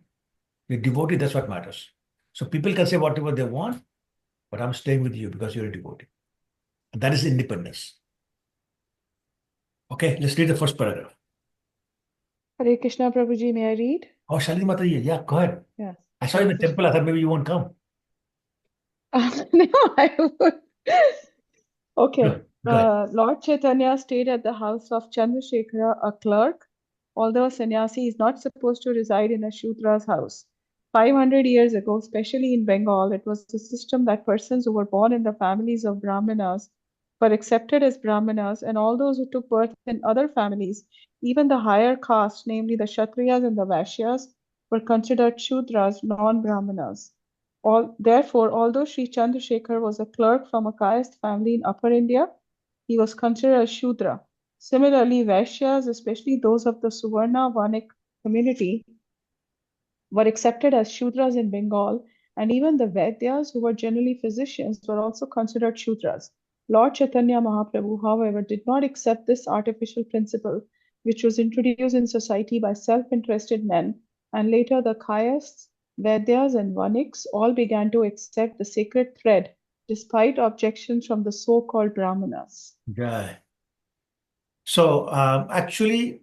You're devotee, that's what matters. So people can say whatever they want, but I'm staying with you because you're a devotee. And that is independence. Okay, let's read the first paragraph. Hare Krishna, Prabhuji, may I read? Oh, Shalini Mataji, yeah, go ahead. Yes. I saw you in the temple, I thought maybe you won't come. No, I would. Okay. Good. Go ahead. Lord Chaitanya stayed at the house of Chandrasekhara, a clerk. Although a sannyasi is not supposed to reside in a Shudra's house. 500 years ago, especially in Bengal, it was a system that persons who were born in the families of Brahmanas were accepted as Brahmanas, and all those who took birth in other families, even the higher caste, namely the Kshatriyas and the Vaishyas, were considered Shudras, non-Brahmanas. Therefore, although Sri Chandrasekhar was a clerk from a caste family in Upper India, he was considered a Shudra. Similarly, Vaishyas, especially those of the Suvarna Vanik community, were accepted as Shudras in Bengal, and even the Vaidyas, who were generally physicians, were also considered Shudras. Lord Chaitanya Mahaprabhu, however, did not accept this artificial principle, which was introduced in society by self-interested men, and later the Kayasts, Vaidyas, and Vaniks all began to accept the sacred thread, despite objections from the so-called Brahmanas. Yeah. So actually,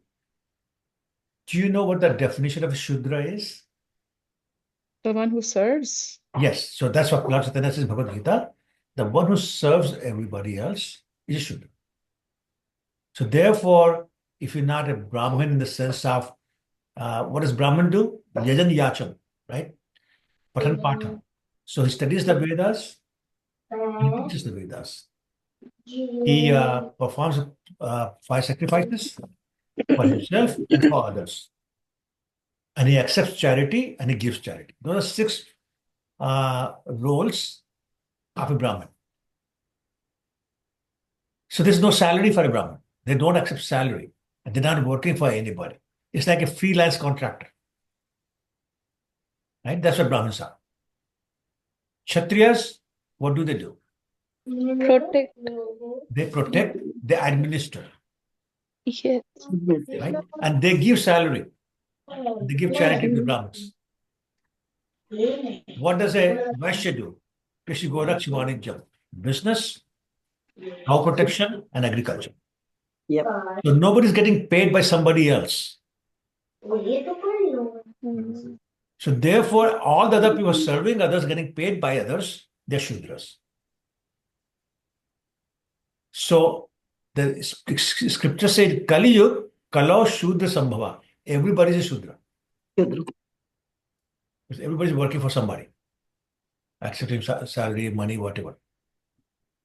do you know what the definition of a Shudra is? The one who serves? Yes. So that's what Lord Chaitanya says in Bhagavad Gita. The one who serves everybody else is a Shudra. So therefore, if you're not a Brahmin in the sense of what does Brahmin do? Yajan Yacham, right? Patan Patam. So he studies the Vedas, he teaches the Vedas. He performs 5 sacrifices for himself and for others. And he accepts charity and he gives charity. Those are 6 roles of a Brahmin. So there's no salary for a Brahmin. They don't accept salary. And they're not working for anybody. It's like a freelance contractor. Right? That's what Brahmins are. Kshatriyas, what do they do? Protect. They protect, they administer. Yes. Right? And they give salary. They give charity to the Brahmins. What does a Vaishya do? Krishi Goraksh Vanijam. Business cow protection and agriculture. Yep. So nobody's getting paid by somebody else. So therefore, all the other people serving others, getting paid by others, they're Shudras. So the scripture said, Kali Yug, Kalau Shudra Sambhava. Everybody's a Shudra. Shudra. Because everybody's working for somebody, accepting salary, money, whatever.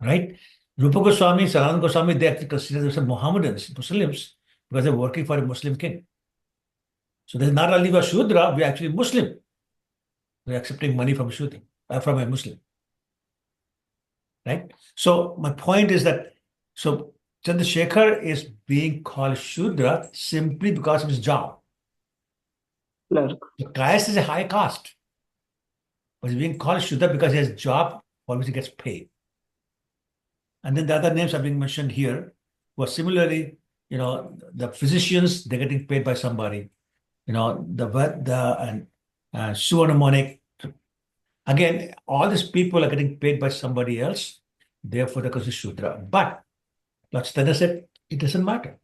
Right? Rupa Goswami, Sanatana Goswami, they actually consider themselves Mohammedans, Muslims, because they're working for a Muslim king. So they're not only a Shudra, we're actually Muslim. We're accepting money from a Shudra, from a Muslim. Right? So my point is that, so Chandrasekhar is being called Shudra simply because of his job. Clerk. The caste is a high caste. But he's being called Shudra because he has a job for which he gets paid. And then the other names are being mentioned here, who are similarly, the physicians, they're getting paid by somebody. And Suvarnamonic. Again, all these people are getting paid by somebody else. Therefore, they're considered Shudra. But Lord Chaitanya said, it doesn't matter.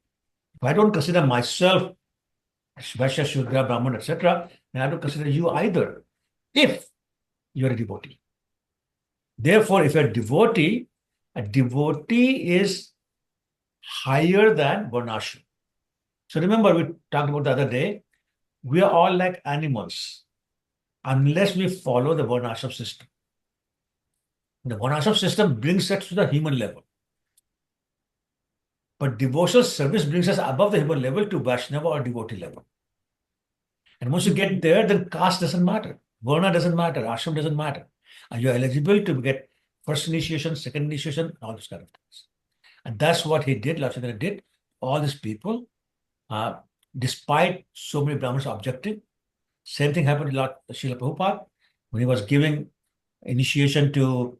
If I don't consider myself Vaishya, Shudra, Brahman, etc., then I don't consider you either, if you're a devotee. Therefore, if you're a devotee is higher than Varnashram. So remember, we talked about the other day, we are all like animals unless we follow the Varnashram system. The Varnashram system brings us to the human level. But devotional service brings us above the human level to Vaishnava or devotee level. And once you get there, then caste doesn't matter. Varna doesn't matter. Ashram doesn't matter. And you're eligible to get first initiation, second initiation, all those kind of things. And that's what he did, Lord Chaitanya did. All these people, despite so many Brahmins objecting, same thing happened to Lord Srila Prabhupada when he was giving initiation to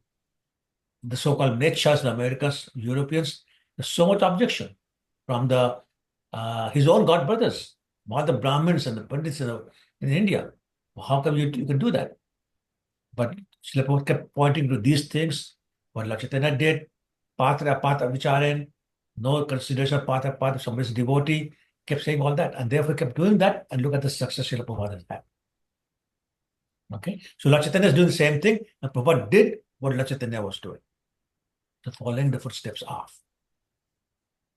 the so-called Mechas, the Americans, Europeans. There's so much objection from his own god brothers, all the Brahmins and the Pandits in India. How come you can do that? But Srila Prabhupada kept pointing to these things. What Lord Chaitanya did, Patra Vicharan, no consideration of Patra, if somebody's devotee, kept saying all that. And therefore kept doing that, and look at the success Srila Prabhupada has had. Okay? So Lord Chaitanya is doing the same thing, and Prabhupada did what Lord Chaitanya was doing. So following the footsteps of.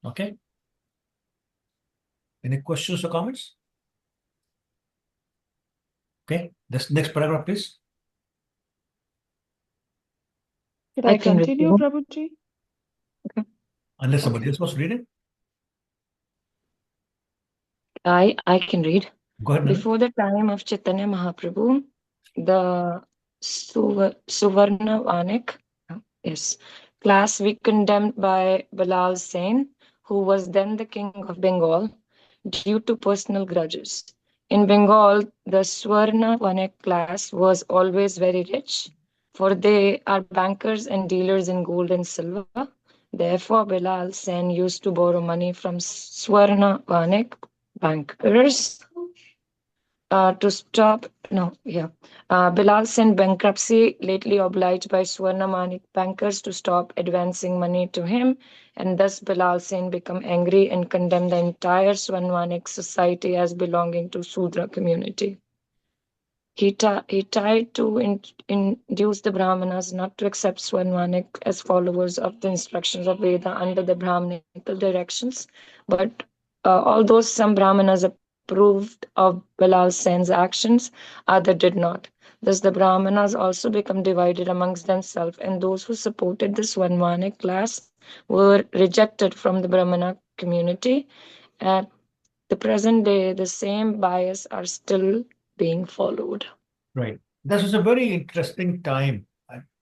Okay? Any questions or comments? Okay, this next paragraph, please. Should I can continue, resume. Prabhuji? Unless somebody else wants to read it. I can read. Go ahead, Nana. Before the time of Chaitanya Mahaprabhu, the Suvarna Vanik, yes, class we condemned by Bilal Sen, who was then the king of Bengal, due to personal grudges. In Bengal, the Swarna Vanik class was always very rich, for they are bankers and dealers in gold and silver. Therefore, Bilal Sen used to borrow money from Swarna Vanik bankers to stop. Bilal Sen bankruptcy, lately obliged by Swarna Manik bankers to stop advancing money to him, and thus Bilal Sen became angry and condemned the entire Swarnamanik society as belonging to Sudra community. He tried to induce the Brahmanas not to accept Swarnamanik as followers of the instructions of Veda under the Brahmanical directions, but although some Brahmanas approved of Bilal Sen's actions, others did not. Thus, the Brahmanas also become divided amongst themselves, and those who supported the Swarnamanik class were rejected from the Brahmana community. At the present day, the same bias are still being followed. Right. This was a very interesting time.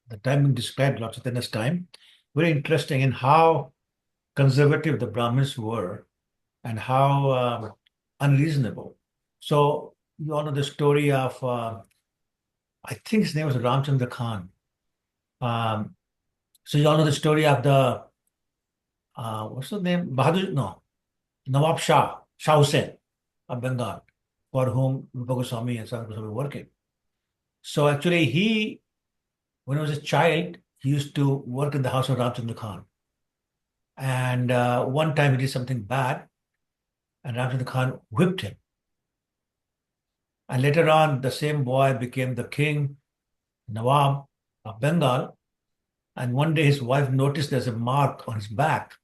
The time being described, Lord Chaitanya's time, very interesting in how conservative the Brahmins were and how unreasonable. So you all know the story of, I think his name was Ramchandra Khan. So you all know the story of the, what's the name? Nawab Shah Hussain of Bengal, for whom Rupa Goswami and Sanatana Goswami were working. So actually when he was a child, he used to work in the house of Ramchandra Khan. And one time he did something bad, and Ramchandra Khan whipped him. And later on, the same boy became the king, Nawab of Bengal. And one day his wife noticed there's a mark on his back.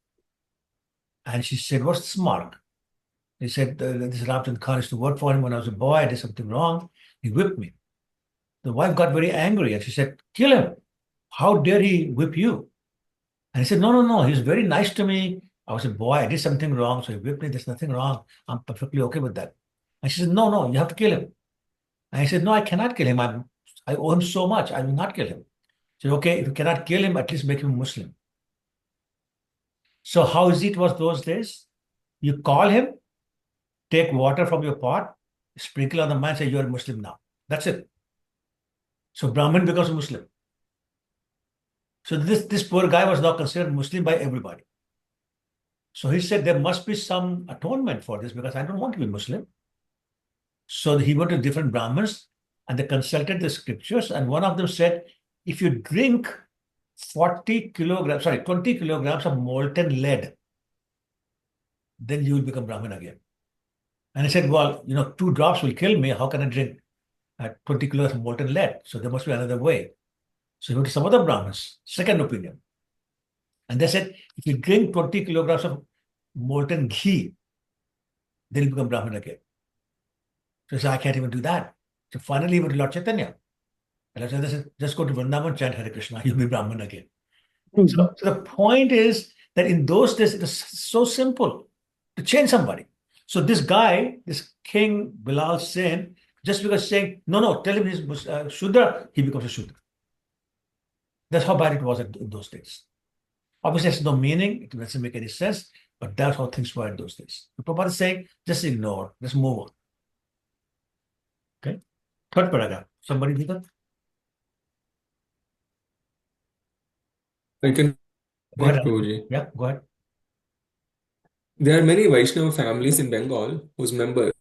And she said, "What's this mark?" He said, "This Ramchandra Khan used to work for him when I was a boy. I did something wrong. He whipped me." The wife got very angry and she said, "Kill him. How dare he whip you?" And he said, "No, no, no. He was very nice to me. I was a boy. I did something wrong. So he whipped me. There's nothing wrong. I'm perfectly okay with that." And she said, "No, no, you have to kill him." And he said, "No, I cannot kill him. I owe him so much. I will not kill him." She said, "Okay, if you cannot kill him, at least make him a Muslim." So how easy it was those days? You call him, take water from your pot, sprinkle on the man, say, "You're a Muslim now." That's it. So Brahmin becomes a Muslim. So this poor guy was now considered Muslim by everybody. So he said there must be some atonement for this because I don't want to be Muslim. So he went to different Brahmins and they consulted the scriptures, and one of them said, if you drink 20 kilograms of molten lead, then you will become Brahmin again. And he said, well, 2 drops will kill me. How can I drink 20 kilos of molten lead? So there must be another way. So he went to some other Brahmins, second opinion. And they said, if you drink 20 kilograms of molten ghee, then you become Brahmin again. So he said, I can't even do that. So finally he went to Lord Chaitanya. And Lord Chaitanya said, just go to Vrindavan, chant Hare Krishna, you'll be Brahmin again. So the point is that in those days, it was so simple to change somebody. So this guy, this King Bilal Sen, just because saying, no, tell him he's Shudra, he becomes a Shudra. That's how bad it was in those days. Obviously, it has no meaning. It doesn't make any sense, but that's how things were in those days. The Prabhupada is saying, just ignore, just move on. Okay? Third paragraph. Somebody read that? I can Go ahead. Prabhuji. Yeah, go ahead. There are many Vaishnava families in Bengal whose members,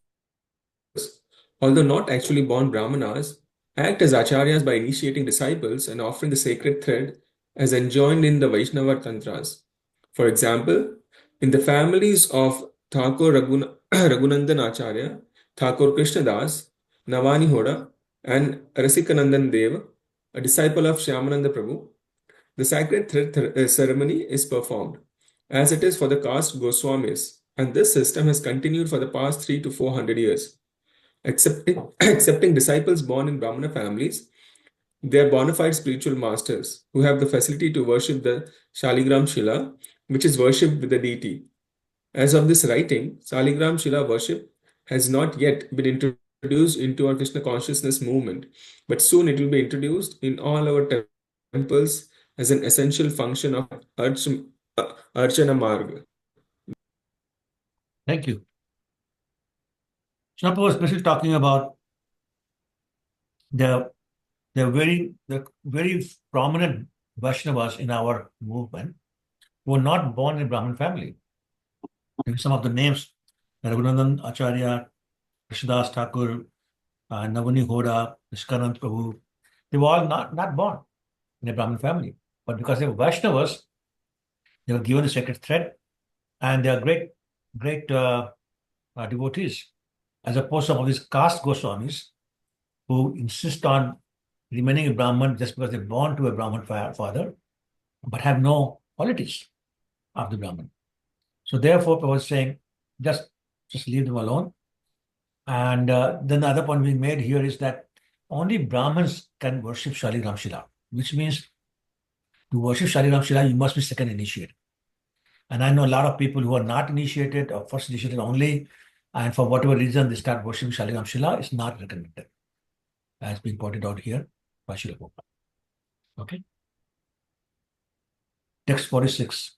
although not actually born Brahmanas, act as acharyas by initiating disciples and offering the sacred thread as enjoined in the Vaishnava Tantras. For example, in the families of Thakur Raghunandan Acharya, Thakur Krishnadas, Navani Hoda, and Rasikanandan Dev, a disciple of Shyamananda Prabhu, the sacred thread ceremony is performed, as it is for the caste Goswamis, and this system has continued for the past 300 to 400 years. Accepting disciples born in Brahmana families, they are bona fide spiritual masters who have the facility to worship the Shaligram Shila, which is worshipped with the deity. As of this writing, Shaligram Shila worship has not yet been introduced into our Krishna consciousness movement, but soon it will be introduced in all our temples as an essential function of Archana Marga. Thank you. Snappa was especially talking about the very prominent Vaishnavas in our movement who were not born in Brahmin family. Some of the names, Raghunandan Acharya, Krishnadas Thakur, Navani Hoda, Niskanand Prabhu, they were all not born in a Brahmin family. But because they were Vaishnavas, they were given the sacred thread, and they are great devotees, as opposed to some of these caste Goswamis who insist on remaining a Brahmin just because they're born to a Brahmin father, but have no qualities of the Brahmin. So therefore, I was saying, just leave them alone. And then the other point being made here is that only Brahmins can worship Shaligram Shila, which means to worship Shaligram Shila, you must be second initiated. And I know a lot of people who are not initiated or first initiated only, and for whatever reason they start worshiping Shaligram Shila, is not recommended, as being pointed out here by Srila Prabhupada. Okay. Text 46.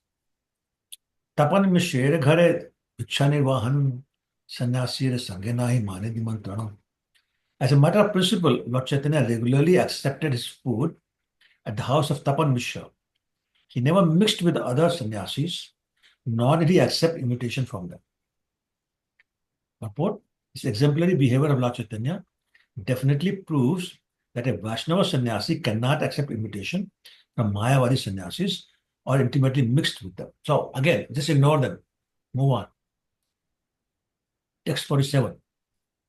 Tapan में शेर घरे भिक्षा निर्वाहन sannyasi sange nahi mane dimantranam. As a matter of principle, Lord Chaitanya regularly accepted his food at the house of Tapan Mishra. He never mixed with the other sannyasis, nor did he accept invitation from them. Report, this exemplary behavior of Lord Chaitanya definitely proves that a Vaishnava sannyasi cannot accept invitation from Mayavadi sannyasis or intimately mixed with them. So again, just ignore them. Move on. Text 47.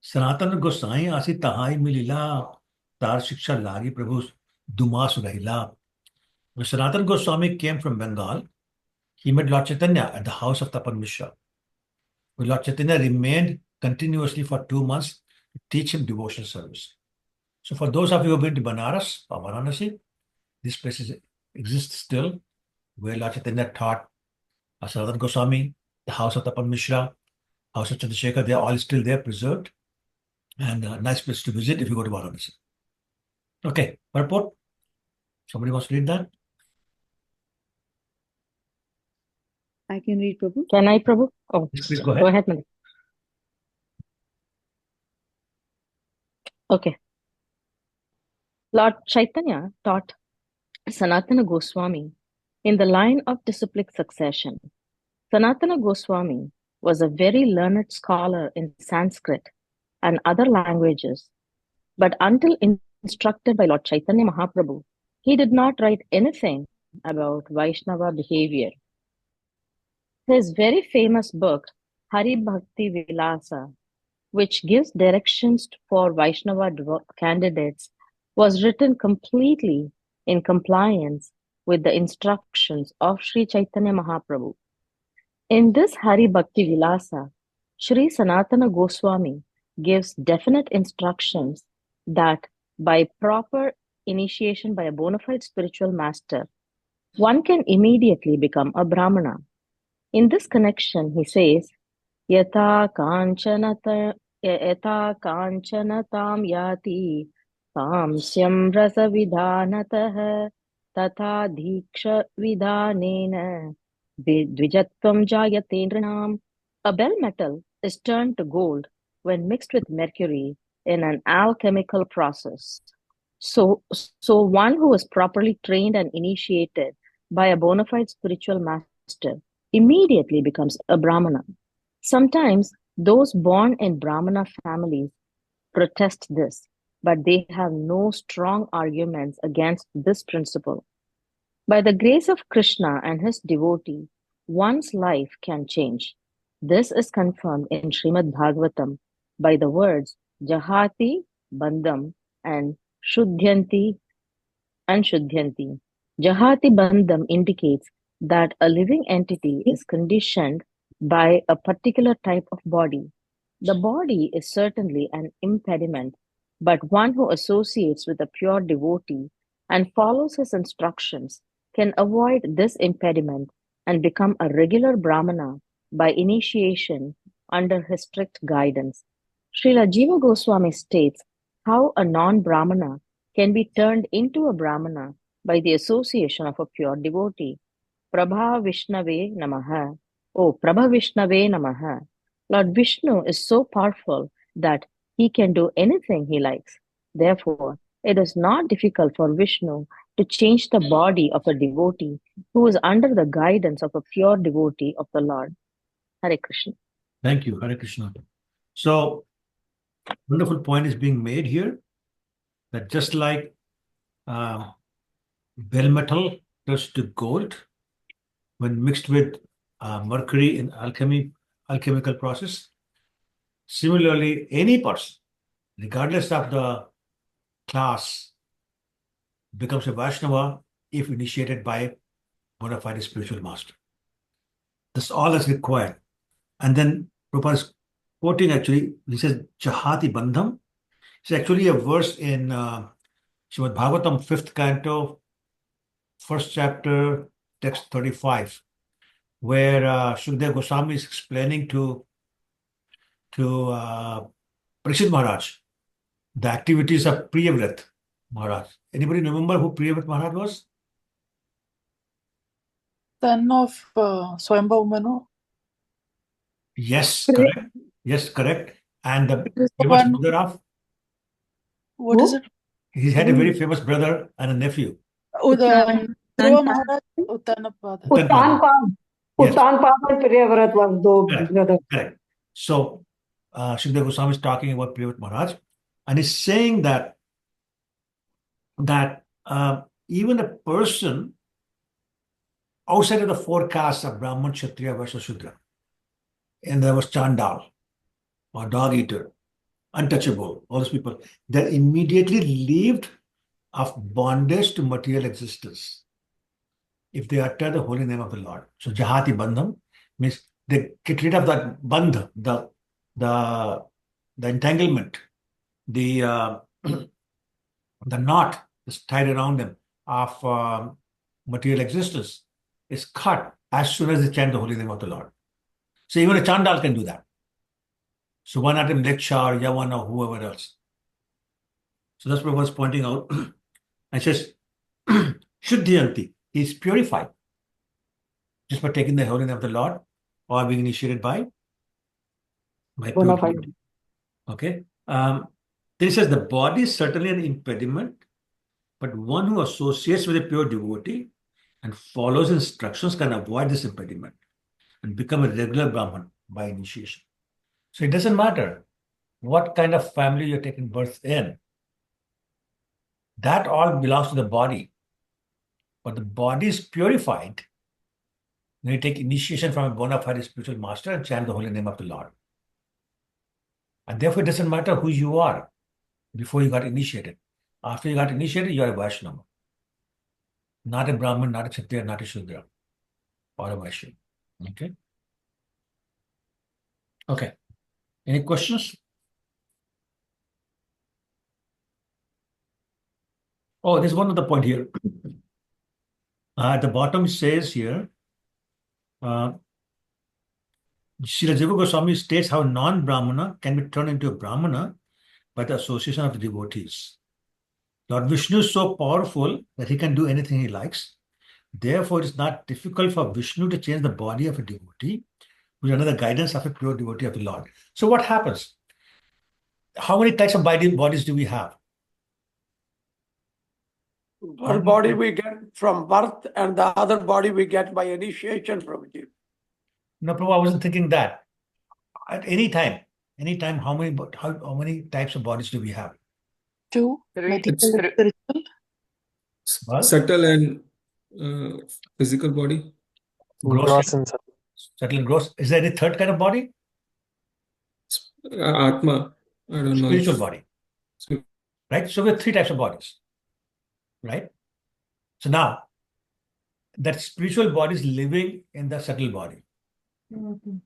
Sanatana Gosai asi tahai milila tar shiksha lagi prabhu dumas rahila. When Sanatana Goswami came from Bengal, he met Lord Chaitanya at the house of Tapan Mishra. Lord Chaitanya remained continuously for 2 months to teach him devotional service. So for those of you who have been to Banaras or Varanasi, this place exists still, where Lord Chaitanya taught Sanatana Goswami, the house of Tapan Mishra, house of Chandrasekhar, they are all still there, preserved, and a nice place to visit if you go to Varanasi. Okay, purport. Somebody wants to read that? I can read, Prabhu. Can I, Prabhu? Oh, Yes, please go ahead, Malik. Okay. Lord Chaitanya taught Sanatana Goswami in the line of disciplic succession. Sanatana Goswami was a very learned scholar in Sanskrit and other languages, but until instructed by Lord Chaitanya Mahaprabhu, he did not write anything about Vaishnava behavior. His very famous book, Hari Bhakti Vilasa, which gives directions for Vaishnava candidates, was written completely in compliance with the instructions of Sri Chaitanya Mahaprabhu. In this Hari Bhakti Vilasa, Sri Sanatana Goswami gives definite instructions that by proper initiation by a bona fide spiritual master, one can immediately become a Brahmana. In this connection, he says, Yata kanchanata tam yati kamsyam rasa vidhanatah tatha diksha vidhanena dvijatvam jayate nrinam. A bell metal is turned to gold when mixed with mercury in an alchemical process. So one who is properly trained and initiated by a bona fide spiritual master immediately becomes a Brahmana. Sometimes those born in Brahmana families protest this, but they have no strong arguments against this principle. By the grace of Krishna and his devotee, one's life can change. This is confirmed in Srimad Bhagavatam by the words Jahati Bandham and Shuddhyanti. Jahati Bandham indicates that a living entity is conditioned by a particular type of body. The body is certainly an impediment, but one who associates with a pure devotee and follows his instructions can avoid this impediment and become a regular Brahmana by initiation under his strict guidance. Srila Jiva Goswami states how a non-Brahmana can be turned into a Brahmana by the association of a pure devotee. Prabha Vishnave Namaha. Oh, Prabha Vishnave Namaha. Lord Vishnu is so powerful that he can do anything he likes. Therefore, it is not difficult for Vishnu to change the body of a devotee who is under the guidance of a pure devotee of the Lord. Hare Krishna. Thank you, Hare Krishna. So, wonderful point is being made here that just like bell metal turns to gold when mixed with mercury in alchemical process, similarly, any person, regardless of the class, becomes a Vaishnava if initiated by a bona fide spiritual master. That's all that's required. And then Prabhupada is quoting actually, he says, Jahati Bandham. It's actually a verse in Srimad Bhagavatam, 5th canto, 1st chapter, text 35, where Shukdev Goswami is explaining to Parikshit Maharaj the activities of Priyavrat Maharaj. Anybody remember who Priyavrat Maharaj was? Son of Swayambhav Manu. Yes, correct. Yes, correct. And the It is the famous one. brother of, What is it? he had a very famous brother and a nephew. Dhruva Maharaj, Uttanapada. Uttanpad. Yes, Uttanpad and Priyavrat was correct, brothers. correct. So, Shukdev Goswami is talking about Priyavrat Maharaj, and he's saying that even a person outside of the four castes of Brahman, Kshatriya, Vaishya, Shudra. And there was Chandal or dog eater, untouchable, all those people. They're immediately relieved of bondage to material existence if they utter the holy name of the Lord. So Jahati Bandham means they get rid of that bandha, the entanglement, the the knot is tied around them of material existence is cut as soon as they chant the holy name of the Lord. So even a Chandal can do that. So why not him Lekshar, Yavan, or whoever else? So that's what I was pointing out. And says, Shuddhiyanti, he is purified just by taking the holy name of the Lord or being initiated by pure devotee. Okay. Then he says the body is certainly an impediment, but one who associates with a pure devotee and follows instructions can avoid this impediment and become a regular Brahman by initiation. So it doesn't matter what kind of family you're taking birth in. That all belongs to the body. But the body is purified when you take initiation from a bona fide spiritual master and chant the holy name of the Lord. And therefore, it doesn't matter who you are before you got initiated. After you got initiated, you are a Vaishnava. Not a Brahmin, not a Kshatriya, not a Shudra, or a Vaishya. Okay? Okay. Any questions? Oh, there's one other point here. At the bottom it says here, Srila Jiva Goswami states how non-Brahmana can be turned into a Brahmana by the association of the devotees. Lord Vishnu is so powerful that he can do anything he likes. Therefore, it is not difficult for Vishnu to change the body of a devotee with under the guidance of a pure devotee of the Lord. So what happens? How many types of bodies do we have? One body we get from birth and the other body we get by initiation from Jiva. No, Prabhu, I wasn't thinking that. At any time, how many types of bodies do we have? Two. Medical and spiritual. Well, subtle and physical body. Gross and subtle and gross. Is there any third kind of body? Atma. I don't know. Spiritual body. Right? So we have three types of bodies. Right? So now, that spiritual body is living in the subtle body.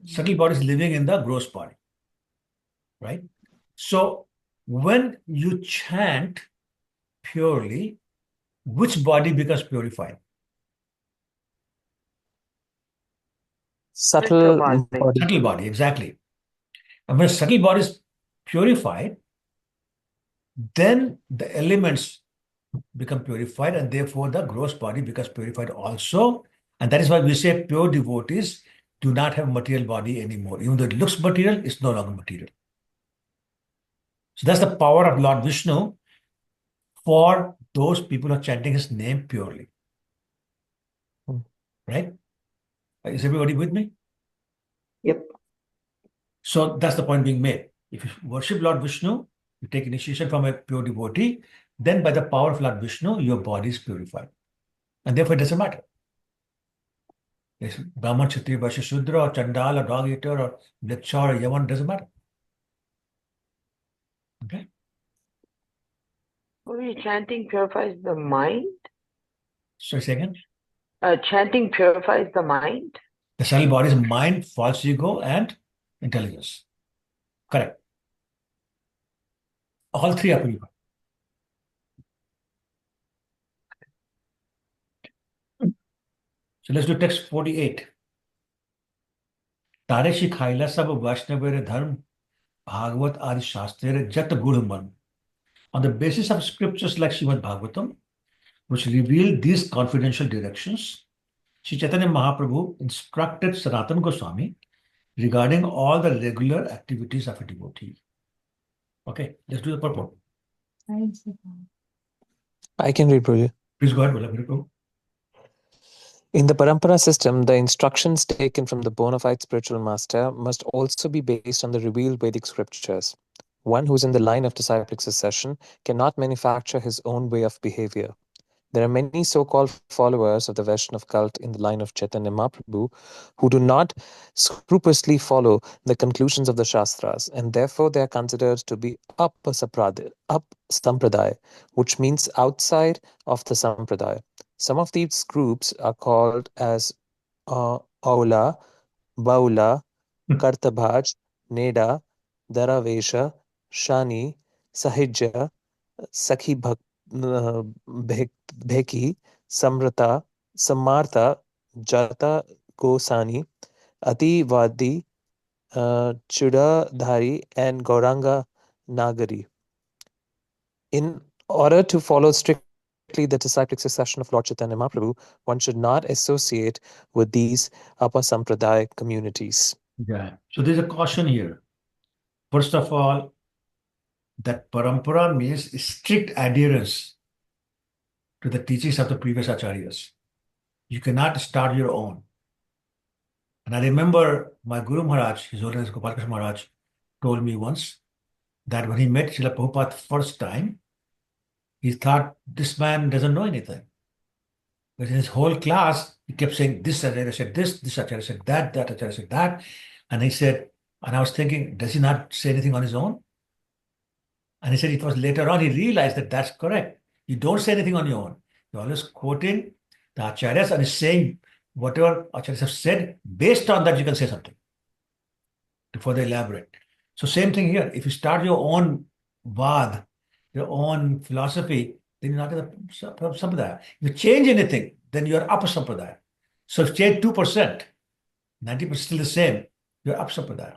Subtle body is living in the gross body. Right? So when you chant purely, which body becomes purified? Subtle body. Subtle body, exactly. And when subtle body is purified, then the elements become purified and therefore the gross body becomes purified also. And that is why we say pure devotees do not have material body anymore. Even though it looks material, it's no longer material. So that's the power of Lord Vishnu for those people who are chanting his name purely. Right? Is everybody with me? Yep. So that's the point being made. If you worship Lord Vishnu, you take initiation from a pure devotee, then by the power of Lord Vishnu, your body is purified. And therefore it doesn't matter. It's Brahman, Kshatriya, Vaishya, Shudra, or Chandal, or dog eater, or Lekshar, or Yavan, doesn't matter. Okay? Chanting purifies the mind? Sorry, say again. Chanting purifies the mind? The subtle body is mind, false ego, and intelligence. Correct. All three are purified. So let's do text 48. तारे शिखाइला सब वैष्णवेर धर्म Bhagavat Adi Shastra Jat Gurman. On the basis of scriptures like Srimad Bhagavatam, which reveal these confidential directions, Sri Chaitanya Mahaprabhu instructed Sanatana Goswami regarding all the regular activities of a devotee. Okay, let's do the purport. I can read, Prabhu. Please go ahead, Prabhu. In the Parampara system, the instructions taken from the bona fide spiritual master must also be based on the revealed Vedic scriptures. One who is in the line of disciplic succession cannot manufacture his own way of behavior. There are many so-called followers of the Vaishnava cult in the line of Chaitanya Mahaprabhu who do not scrupulously follow the conclusions of the Shastras, and therefore they are considered to be up-sampradaya, which means outside of the sampradaya. Some of these groups are called as Aula, Baula, Kartabhaj, Neda, Daravesha, Shani, Sahijya, Sakhi Bheki, Samrata, Samartha, Jata Gosani, Ativadi, Chudadhari, and Gauranga Nagari. In order to follow strictly the disciplic succession of Lord Chaitanya Mahaprabhu, one should not associate with these Apasampradaya communities. Yeah. So there's a caution here. First of all, that parampara means strict adherence to the teachings of the previous acharyas. You cannot start your own. And I remember my Guru Maharaj, His Holiness Gopal Krishna Maharaj, told me once that when he met Srila Prabhupada first time, he thought this man doesn't know anything. But in his whole class, he kept saying, this acharya said this acharya said that acharya said that. And he said, and I was thinking, does he not say anything on his own? And he said it was later on he realized that that's correct. You don't say anything on your own. You're always quoting the acharyas and saying whatever acharyas have said, based on that you can say something to further elaborate. So same thing here. If you start your own vad, your own philosophy, then you're not in the sampradaya. If you change anything, then you're up sampradaya. So if you change 2%, 90% still the same, you're up sampradaya.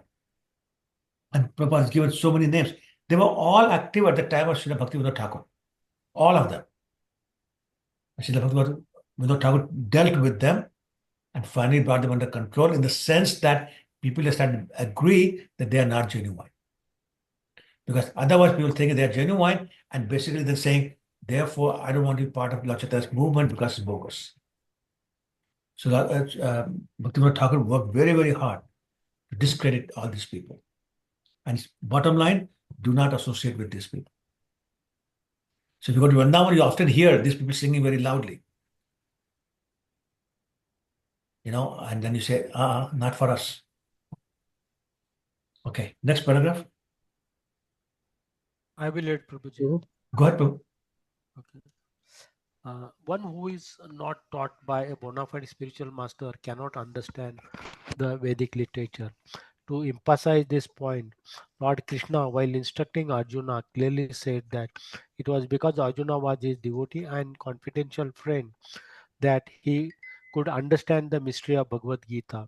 And Prabhupada has given so many names. They were all active at the time of Srila Bhaktivinoda Thakur. All of them. Srila Bhaktivinoda Thakur dealt with them and finally brought them under control in the sense that people started to agree that they are not genuine. Because otherwise people think they are genuine and basically they're saying, therefore, I don't want to be part of Lord Chaitanya's movement because it's bogus. So Bhaktivinoda Thakur worked very, very hard to discredit all these people. And bottom line, do not associate with these people. So if you go to Vrindavan, you often hear these people singing very loudly. And then you say, not for us. Okay, next paragraph. I will read, Prabhuji. Go ahead, Prabhu. Okay. One who is not taught by a bona fide spiritual master cannot understand the Vedic literature. To emphasize this point, Lord Krishna, while instructing Arjuna, clearly said that it was because Arjuna was his devotee and confidential friend that he could understand the mystery of Bhagavad Gita.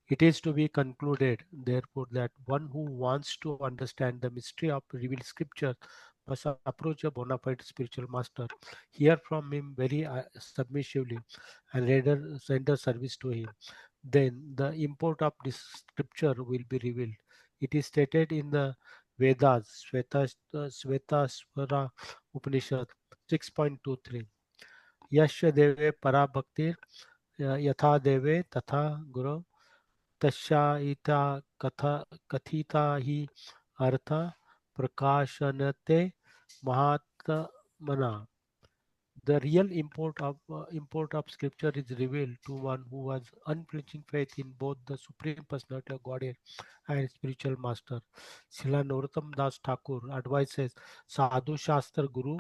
It is to be concluded, therefore, that one who wants to understand the mystery of revealed scripture must approach a bona fide spiritual master, hear from him very submissively, and render service to him. Then the import of this scripture will be revealed. It is stated in the Vedas, Svetaswara Upanishad 6.23. Yasya deve para bhaktir yatha deve tatha guru tasya kathita hi artha prakashanate mahatmana. The real import of scripture is revealed to one who has unflinching faith in both the Supreme Personality of Godhead and spiritual master. Srila Narottam Das Thakur advises Sadhu Shastra Guru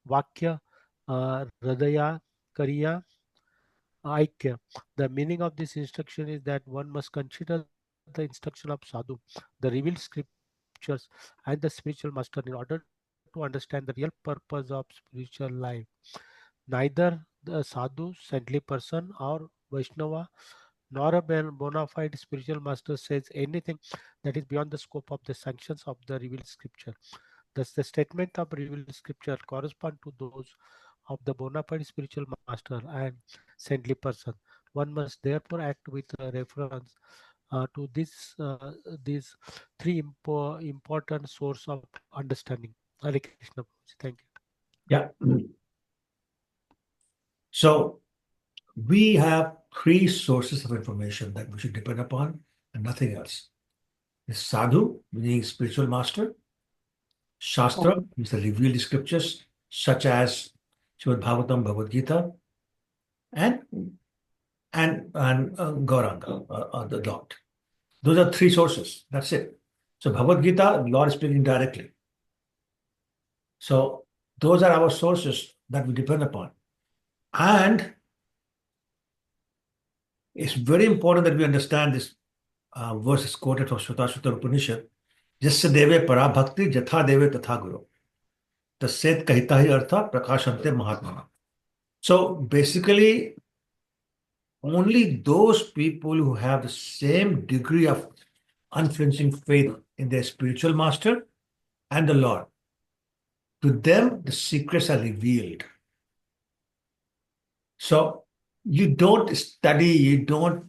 Vakya Hridaya Kariya Aikya. The meaning of this instruction is that one must consider the instruction of Sadhu, the revealed scriptures, and the spiritual master in order to understand the real purpose of spiritual life. Neither the sadhu, saintly person, or Vaishnava, nor a bona fide spiritual master says anything that is beyond the scope of the sanctions of the revealed scripture. Thus, the statement of revealed scripture correspond to those of the bona fide spiritual master and saintly person. One must therefore act with reference to these three important source of understanding. Hare Krishna. Thank you. Yeah. So we have three sources of information that we should depend upon and nothing else. The sadhu, meaning spiritual master. Shastra, means the revealed scriptures, such as Srimad Bhagavatam, Bhagavad Gita, and Gauranga, the Lord. Those are three sources. That's it. So Bhagavad Gita, Lord is speaking directly. So those are our sources that we depend upon. And it's very important that we understand this verse is quoted from Shruta Upanishad. Jasya deve para bhakti jatha deve tatha guru. Tasset kahita hi artha prakashante mahatmana. So basically, only those people who have the same degree of unflinching faith in their spiritual master and the Lord, to them the secrets are revealed. So you don't study, you don't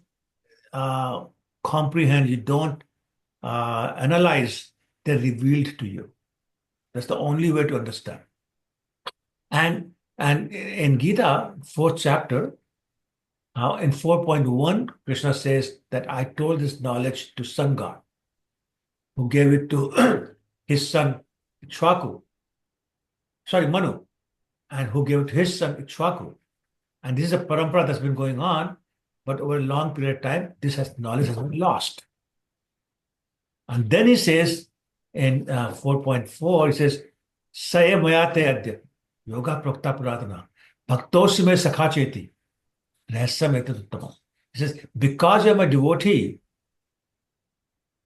comprehend, you don't analyze, they're revealed to you. That's the only way to understand. And in Gita, 4th chapter, in 4.1, Krishna says that I told this knowledge to Sun God, who gave it to his son Manu, and who gave it to his son Ikshvaku. And this is a parampara that's been going on, but over a long period of time, knowledge has been lost. And then he says in 4.4, he says, Saye mayate adya, yoga prokta puratana, bhaktosime sakhacheti, rahasya etat uttamam. He says, because you're my devotee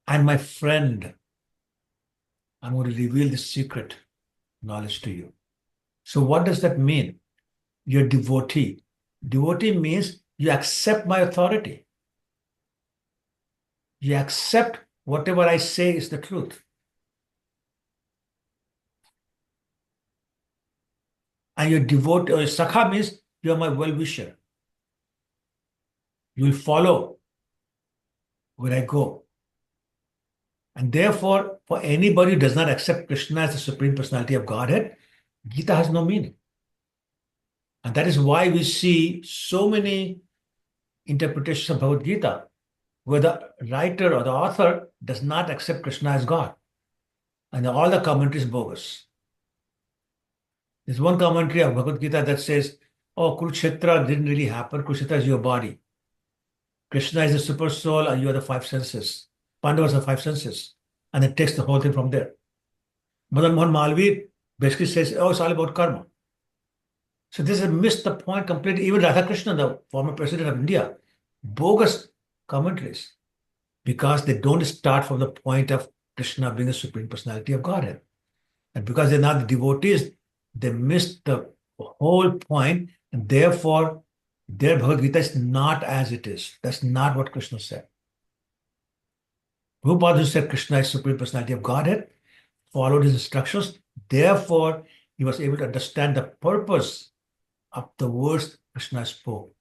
and my friend, I'm going to reveal this secret knowledge to you. So what does that mean? You're devotee. Devotee means you accept my authority. You accept whatever I say is the truth. And your devotee, or sakha means you're my well-wisher. You'll follow where I go. And therefore, for anybody who does not accept Krishna as the Supreme Personality of Godhead, Gita has no meaning. And that is why we see so many interpretations of Bhagavad Gita where the writer or the author does not accept Krishna as God. And all the commentaries bogus. There's one commentary of Bhagavad Gita that says, oh, Kurukshetra didn't really happen. Kurukshetra is your body. Krishna is the super soul and you are the five senses. Pandavas are five senses. And it takes the whole thing from there. Madan Mohan Malvi basically says, oh, it's all about karma. So this has missed the point completely. Even Radhakrishnan, the former president of India, bogus commentaries, because they don't start from the point of Krishna being the Supreme Personality of Godhead. And because they're not the devotees, they missed the whole point, and therefore their Bhagavad Gita is not as it is. That's not what Krishna said. Prabhupada, who said Krishna is Supreme Personality of Godhead, followed his instructions. Therefore, he was able to understand the purpose of the words Krishna spoke.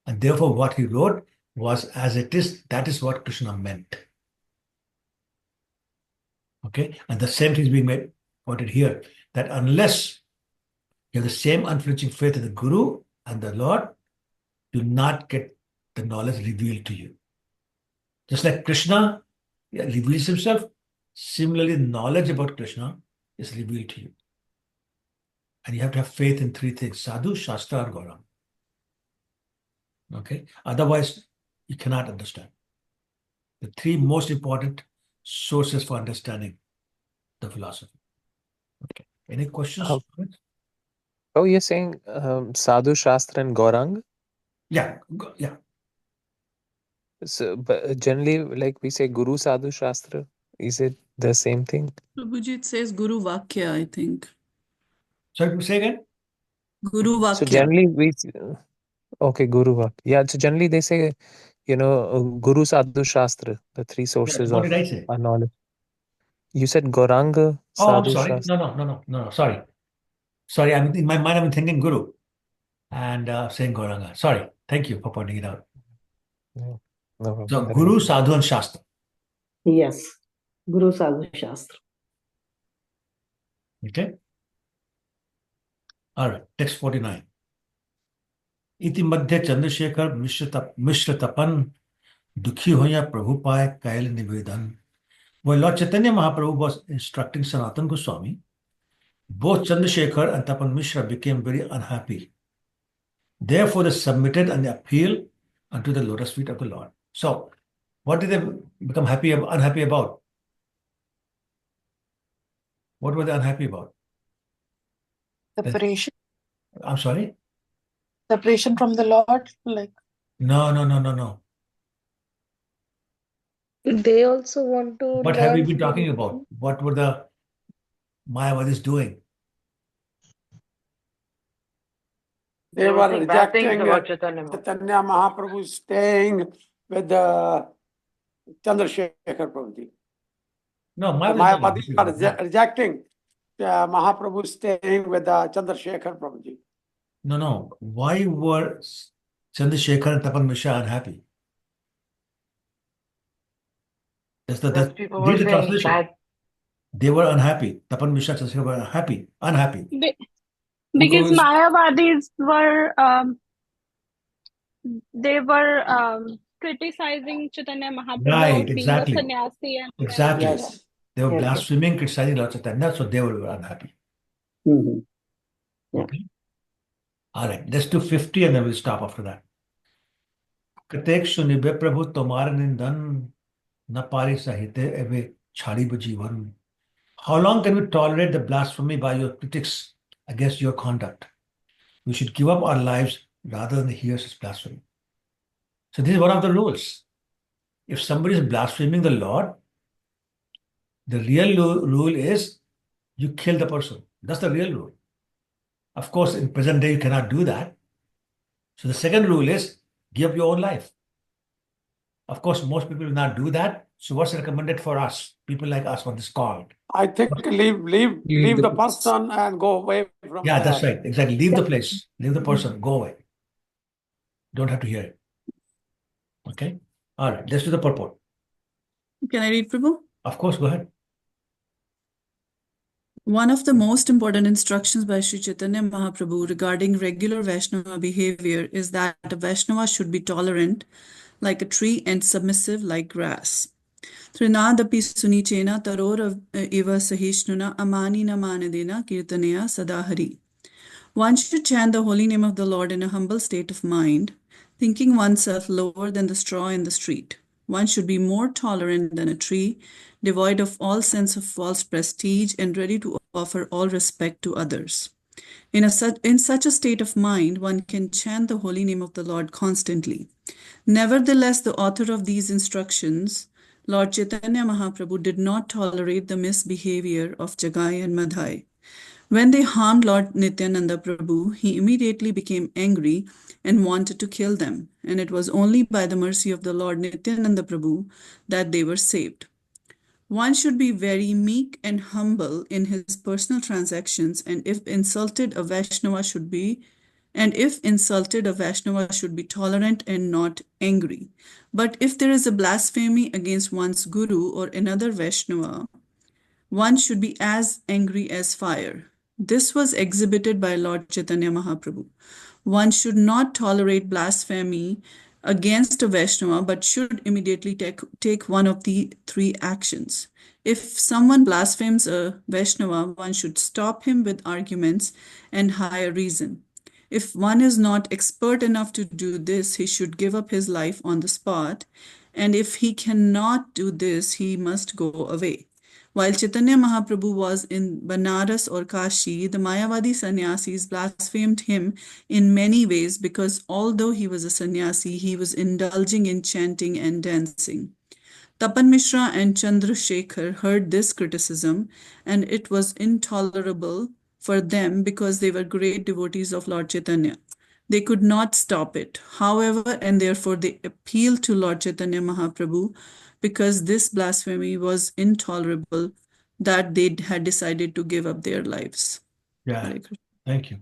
And therefore, what he wrote was as it is. That is what Krishna meant. Okay? And the same thing is being pointed here, that unless you have the same unflinching faith in the Guru and the Lord, do not get the knowledge revealed to you. Just like Krishna reveals himself, similarly, knowledge about Krishna is revealed to you. And you have to have faith in three things: Sadhu, Shastra, and Gauranga. Okay? Otherwise, you cannot understand. The three most important sources for understanding the philosophy. Okay. Any questions? Oh, you're saying Sadhu, Shastra, and Gauranga? Yeah. So, but generally, like we say, Guru, Sadhu, Shastra. Is it the same thing? Prabhuji, it says Guru Vakya, I think. Sorry, say again? Guru Vakya. So generally, okay, Guru Vakya. Yeah, so generally they say, Guru, Sadhu, Shastra, the three sources What of did I say? our knowledge. You said Gauranga, Oh, I'm Sadhu, sorry. Shastra. No. Sorry. I'm in my mind, I'm thinking Guru and saying Gauranga. Sorry. Thank you for pointing it out. No problem. So Guru, Sadhu, and Shastra. Yes. Guru Sadhu Shastra. Okay. All right. Text 49. इति मध्य चंद्रशेखर मिश्र तपन दुखी हो या प्रभु पाए कैल निवेदन. When Lord Chaitanya Mahaprabhu was instructing Sanatana Goswami both Chandrasekhar and Tapan Mishra became very unhappy. Therefore, they submitted an appeal unto the lotus feet of the Lord. So, what did they become unhappy about? What were they unhappy about? Separation. I'm sorry? Separation from the Lord, like. No. They also want to What have we learn been talking about? What were the Mayavadis doing? They were saying bad things rejecting about Chaitanya Mahaprabhu. Chaitanya Mahaprabhu staying with Chandrasekhar Prabhuji. No, The Mayavadis Mayavadis are rejecting Mahaprabhu staying with Chandrasekhar Prabhuji. No. Why were Chandrasekhar and Tapan Mishra unhappy? Because people Read were the saying translation. bad. They were unhappy. Tapan Mishra and Chandrasekhar were unhappy. because Because Mayavadis were they were criticizing Chaitanya Mahaprabhu Right, of being a exactly. sannyasi and Exactly. Yes. They were Yes. blaspheming, criticizing Lord Chaitanya, so they were unhappy. Yeah. Okay. All right, let's do 50 and then we'll stop after that. Katek sunibe prabhu tomar nindan na pari sahite eve chhadi bajivan. How long can we tolerate the blasphemy by your critics against your conduct? We should give up our lives rather than hear such blasphemy. So this is one of the rules. If somebody is blaspheming the Lord, the real rule is you kill the person. That's the real rule. Of course, in present day, you cannot do that. So the second rule is give up your own life. Of course, most people will not do that. So what's recommended for us, people like us on this call? I think leave the person and go away from Yeah, there. that's right. Exactly. Leave the place. Leave the person. Go away. Don't have to hear it. Okay? All right. Let's do the purport. Can I read, Prabhu? Of course, go ahead. One of the most important instructions by Sri Chaitanya Mahaprabhu regarding regular Vaishnava behavior is that a Vaishnava should be tolerant like a tree and submissive like grass. Trinadapi sunichena tarora eva sahishnuna amani namanadena kirtanaya sadahari. One should chant the holy name of the Lord in a humble state of mind, thinking oneself lower than the straw in the street. One should be more tolerant than a tree, devoid of all sense of false prestige and ready to offer all respect to others. In such a state of mind, one can chant the holy name of the Lord constantly. Nevertheless, the author of these instructions, Lord Chaitanya Mahaprabhu, did not tolerate the misbehavior of Jagai and Madhai. When they harmed Lord Nityananda Prabhu, he immediately became angry and wanted to kill them, and it was only by the mercy of the Lord Nityananda Prabhu that they were saved. One should be very meek and humble in his personal transactions, and if insulted, a Vaishnava should be tolerant and not angry. But if there is a blasphemy against one's guru or another Vaishnava, one should be as angry as fire. This was exhibited by Lord Chaitanya Mahaprabhu. One should not tolerate blasphemy against a Vaishnava, but should immediately take one of the three actions. If someone blasphemes a Vaishnava, one should stop him with arguments and higher reason. If one is not expert enough to do this, he should give up his life on the spot. And if he cannot do this, he must go away. While Chaitanya Mahaprabhu was in Banaras or Kashi, the Mayavadi sannyasis blasphemed him in many ways because although he was a sannyasi, he was indulging in chanting and dancing. Tapan Mishra and Chandrasekhar heard this criticism, and it was intolerable for them because they were great devotees of Lord Chaitanya. They could not stop it. However, and therefore they appealed to Lord Chaitanya Mahaprabhu because this blasphemy was intolerable that they had decided to give up their lives. Yeah, thank you.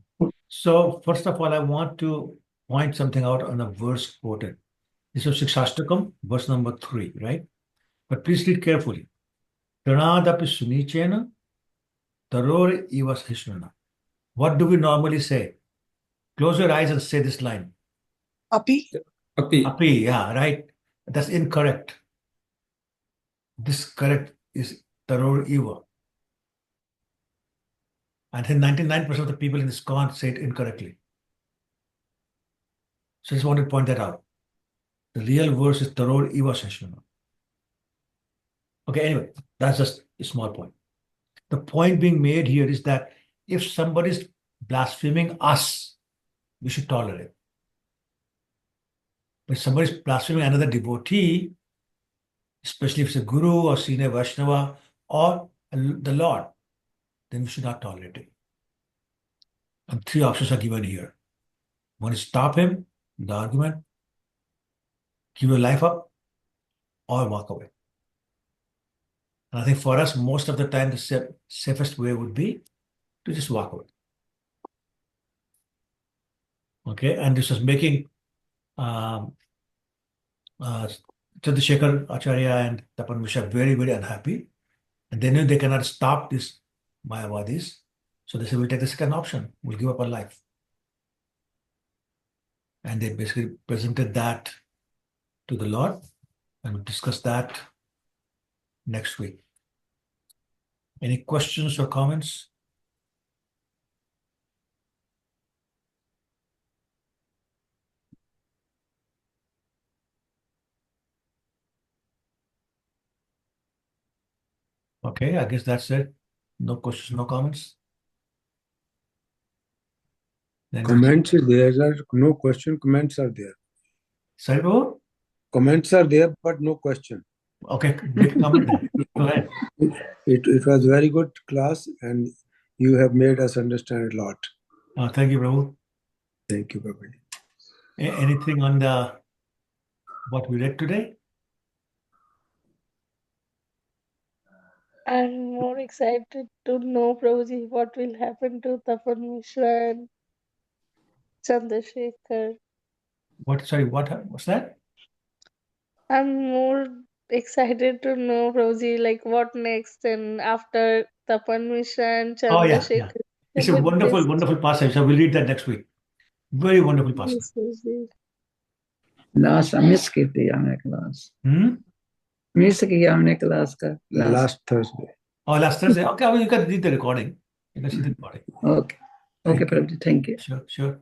So, first of all, I want to point something out on a verse quoted. This is Shikshashtakam, verse number 3, right? But please read carefully. Pranadapi sunichena tarore ivas hishnana. What do we normally say? Close your eyes and say this line. Api? Api, yeah, right. That's incorrect. This correct is taror iva. I think 99% of the people in this ISKCON say it incorrectly. So I just want to point that out. The real verse is Taror Iva Shashvana. Okay, anyway, that's just a small point. The point being made here is that if somebody is blaspheming us, we should tolerate. If somebody is blaspheming another devotee, especially if it's a guru or senior Vaishnava or the Lord, then we should not tolerate it. And three options are given here. One is stop him, the argument, give your life up, or walk away. And I think for us, most of the time, the safest way would be to just walk away. Okay, and this was making Chandrasekhar Acharya and Tapan Mishra very, very unhappy. And they knew they cannot stop these Mayavadis. So they said, we'll take the second option. We'll give up our life. And they basically presented that to the Lord, and we'll discuss that next week. Any questions or comments? Okay, I guess that's it. No questions, no comments? Then Comments is there, no question. Comments are there. Sorry, bro? Comments are there, but no question. Okay, make a comment then. Go ahead. It was very good class, and you have made us understand a lot. Thank you, Prabhu. Thank you, Prabhu. Anything on what we read today? I'm more excited to know, Prabhuji, what will happen to Tapan Mishra and Chandrasekhar. What's that? I'm more excited to know, Prabhuji, like what next and after Tapan Mishra and Oh, yeah. Chandrasekhar. It's a wonderful, wonderful passage. So we'll read that next week. Very wonderful passage. Yes, Prabhuji. Last, I missed the हमने class. Miss किया हमने class का. Last Thursday. Oh, last Thursday. Okay, well, you can read the recording. You can see the recording. Okay. Okay, Prabhuji. Thank you. Sure.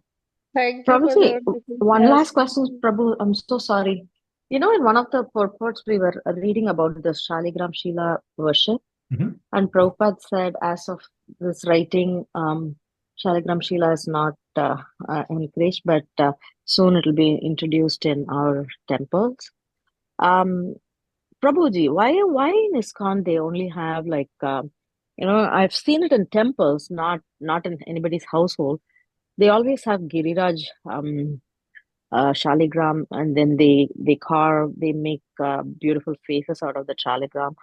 Thank you for the Prabhuji, wonderful one class. last question, Prabhu. I'm so sorry. You know, in one of the purports, we were reading about the Shaligram Shila worship, and Prabhupada said, as of this writing, Shaligram Shila is not encouraged, but soon it will be introduced in our temples. Prabhuji, why in ISKCON they only have like, I've seen it in temples, not in anybody's household. They always have Giriraj Shaligram, and then they make beautiful faces out of the Shaligram.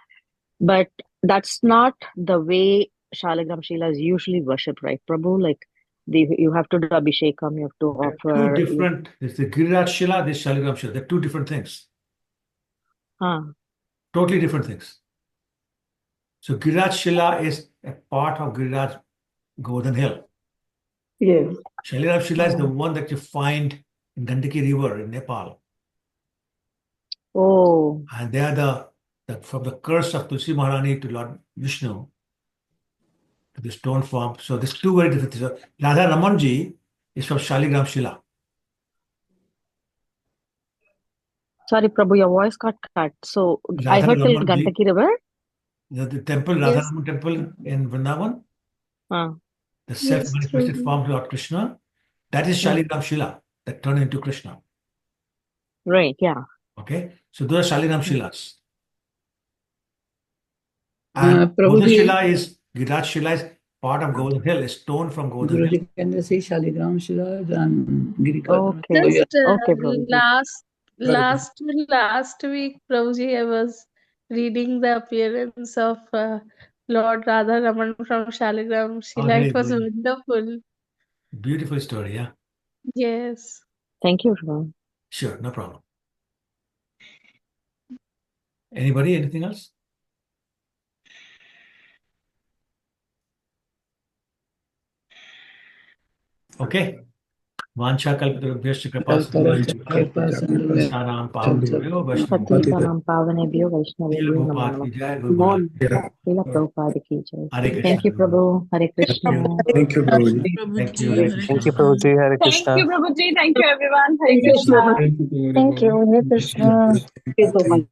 But that's not the way Shaligram Shila is usually worshipped, right, Prabhu? Like, you have to do Abhishekam, you have to offer. Two different. There's the Giriraj Shila, there's Shaligram Shila. They're two different things. Totally different things. So Giriraj Shila is a part of Giriraj Govardhan Hill. Yes. Shaligram Shila is the one that you find in Gandaki River in Nepal. Oh. And they are from the curse of Tulsi Maharani to Lord Vishnu to the stone form. So there's two very different things. So Radha Ramanji is from Shaligram Shila. Sorry, Prabhu, your voice got cut. So Radha I heard till Ramanji, Gandaki River. the temple, Radha Raman temple in Vrindavan, the self-manifested form of Lord Krishna, that is Shaligram Shila that turned into Krishna. Right, yeah. Okay, so those are Shaligram Shilas. And Govardhan Prabhuji, Shila is, Giriraj Shila is part of Govardhan Hill, a stone from Govardhan Hill. Guruji, can you say Shaligram Shila and Girikar? Just Okay, Prabhuji. last week, Prabhuji, I was reading the appearance of Lord Radha Raman from Shaligram Shila. Okay, It was good. wonderful. Beautiful story, yeah. Yes. Thank you, Prabhu. Sure, no problem. Anybody, anything else? Okay, Vancha kalpatarubhyascha kripasanam pavanebhyo vaishnavibhyo Patitanam pavanebhyo Vaishnavibhyo Lila Namo Prabhupada Namaha. ki jai, Guru Maharaj ki jai. Srila Prabhupada ki jai. Hare Thank Krishna. you, Prabhu. Hare Krishna. Thank you, Prabhuji. Thank you. Prabhuji, Hare Hare Thank you, Krishna. Krishna. Prabhuji. Hare Thank Krishna. you, Prabhuji. Thank you, everyone. Hare Thank you, Krishna. Prabhu. Thank you, Thank you. everybody. Hare Krishna. Thank you.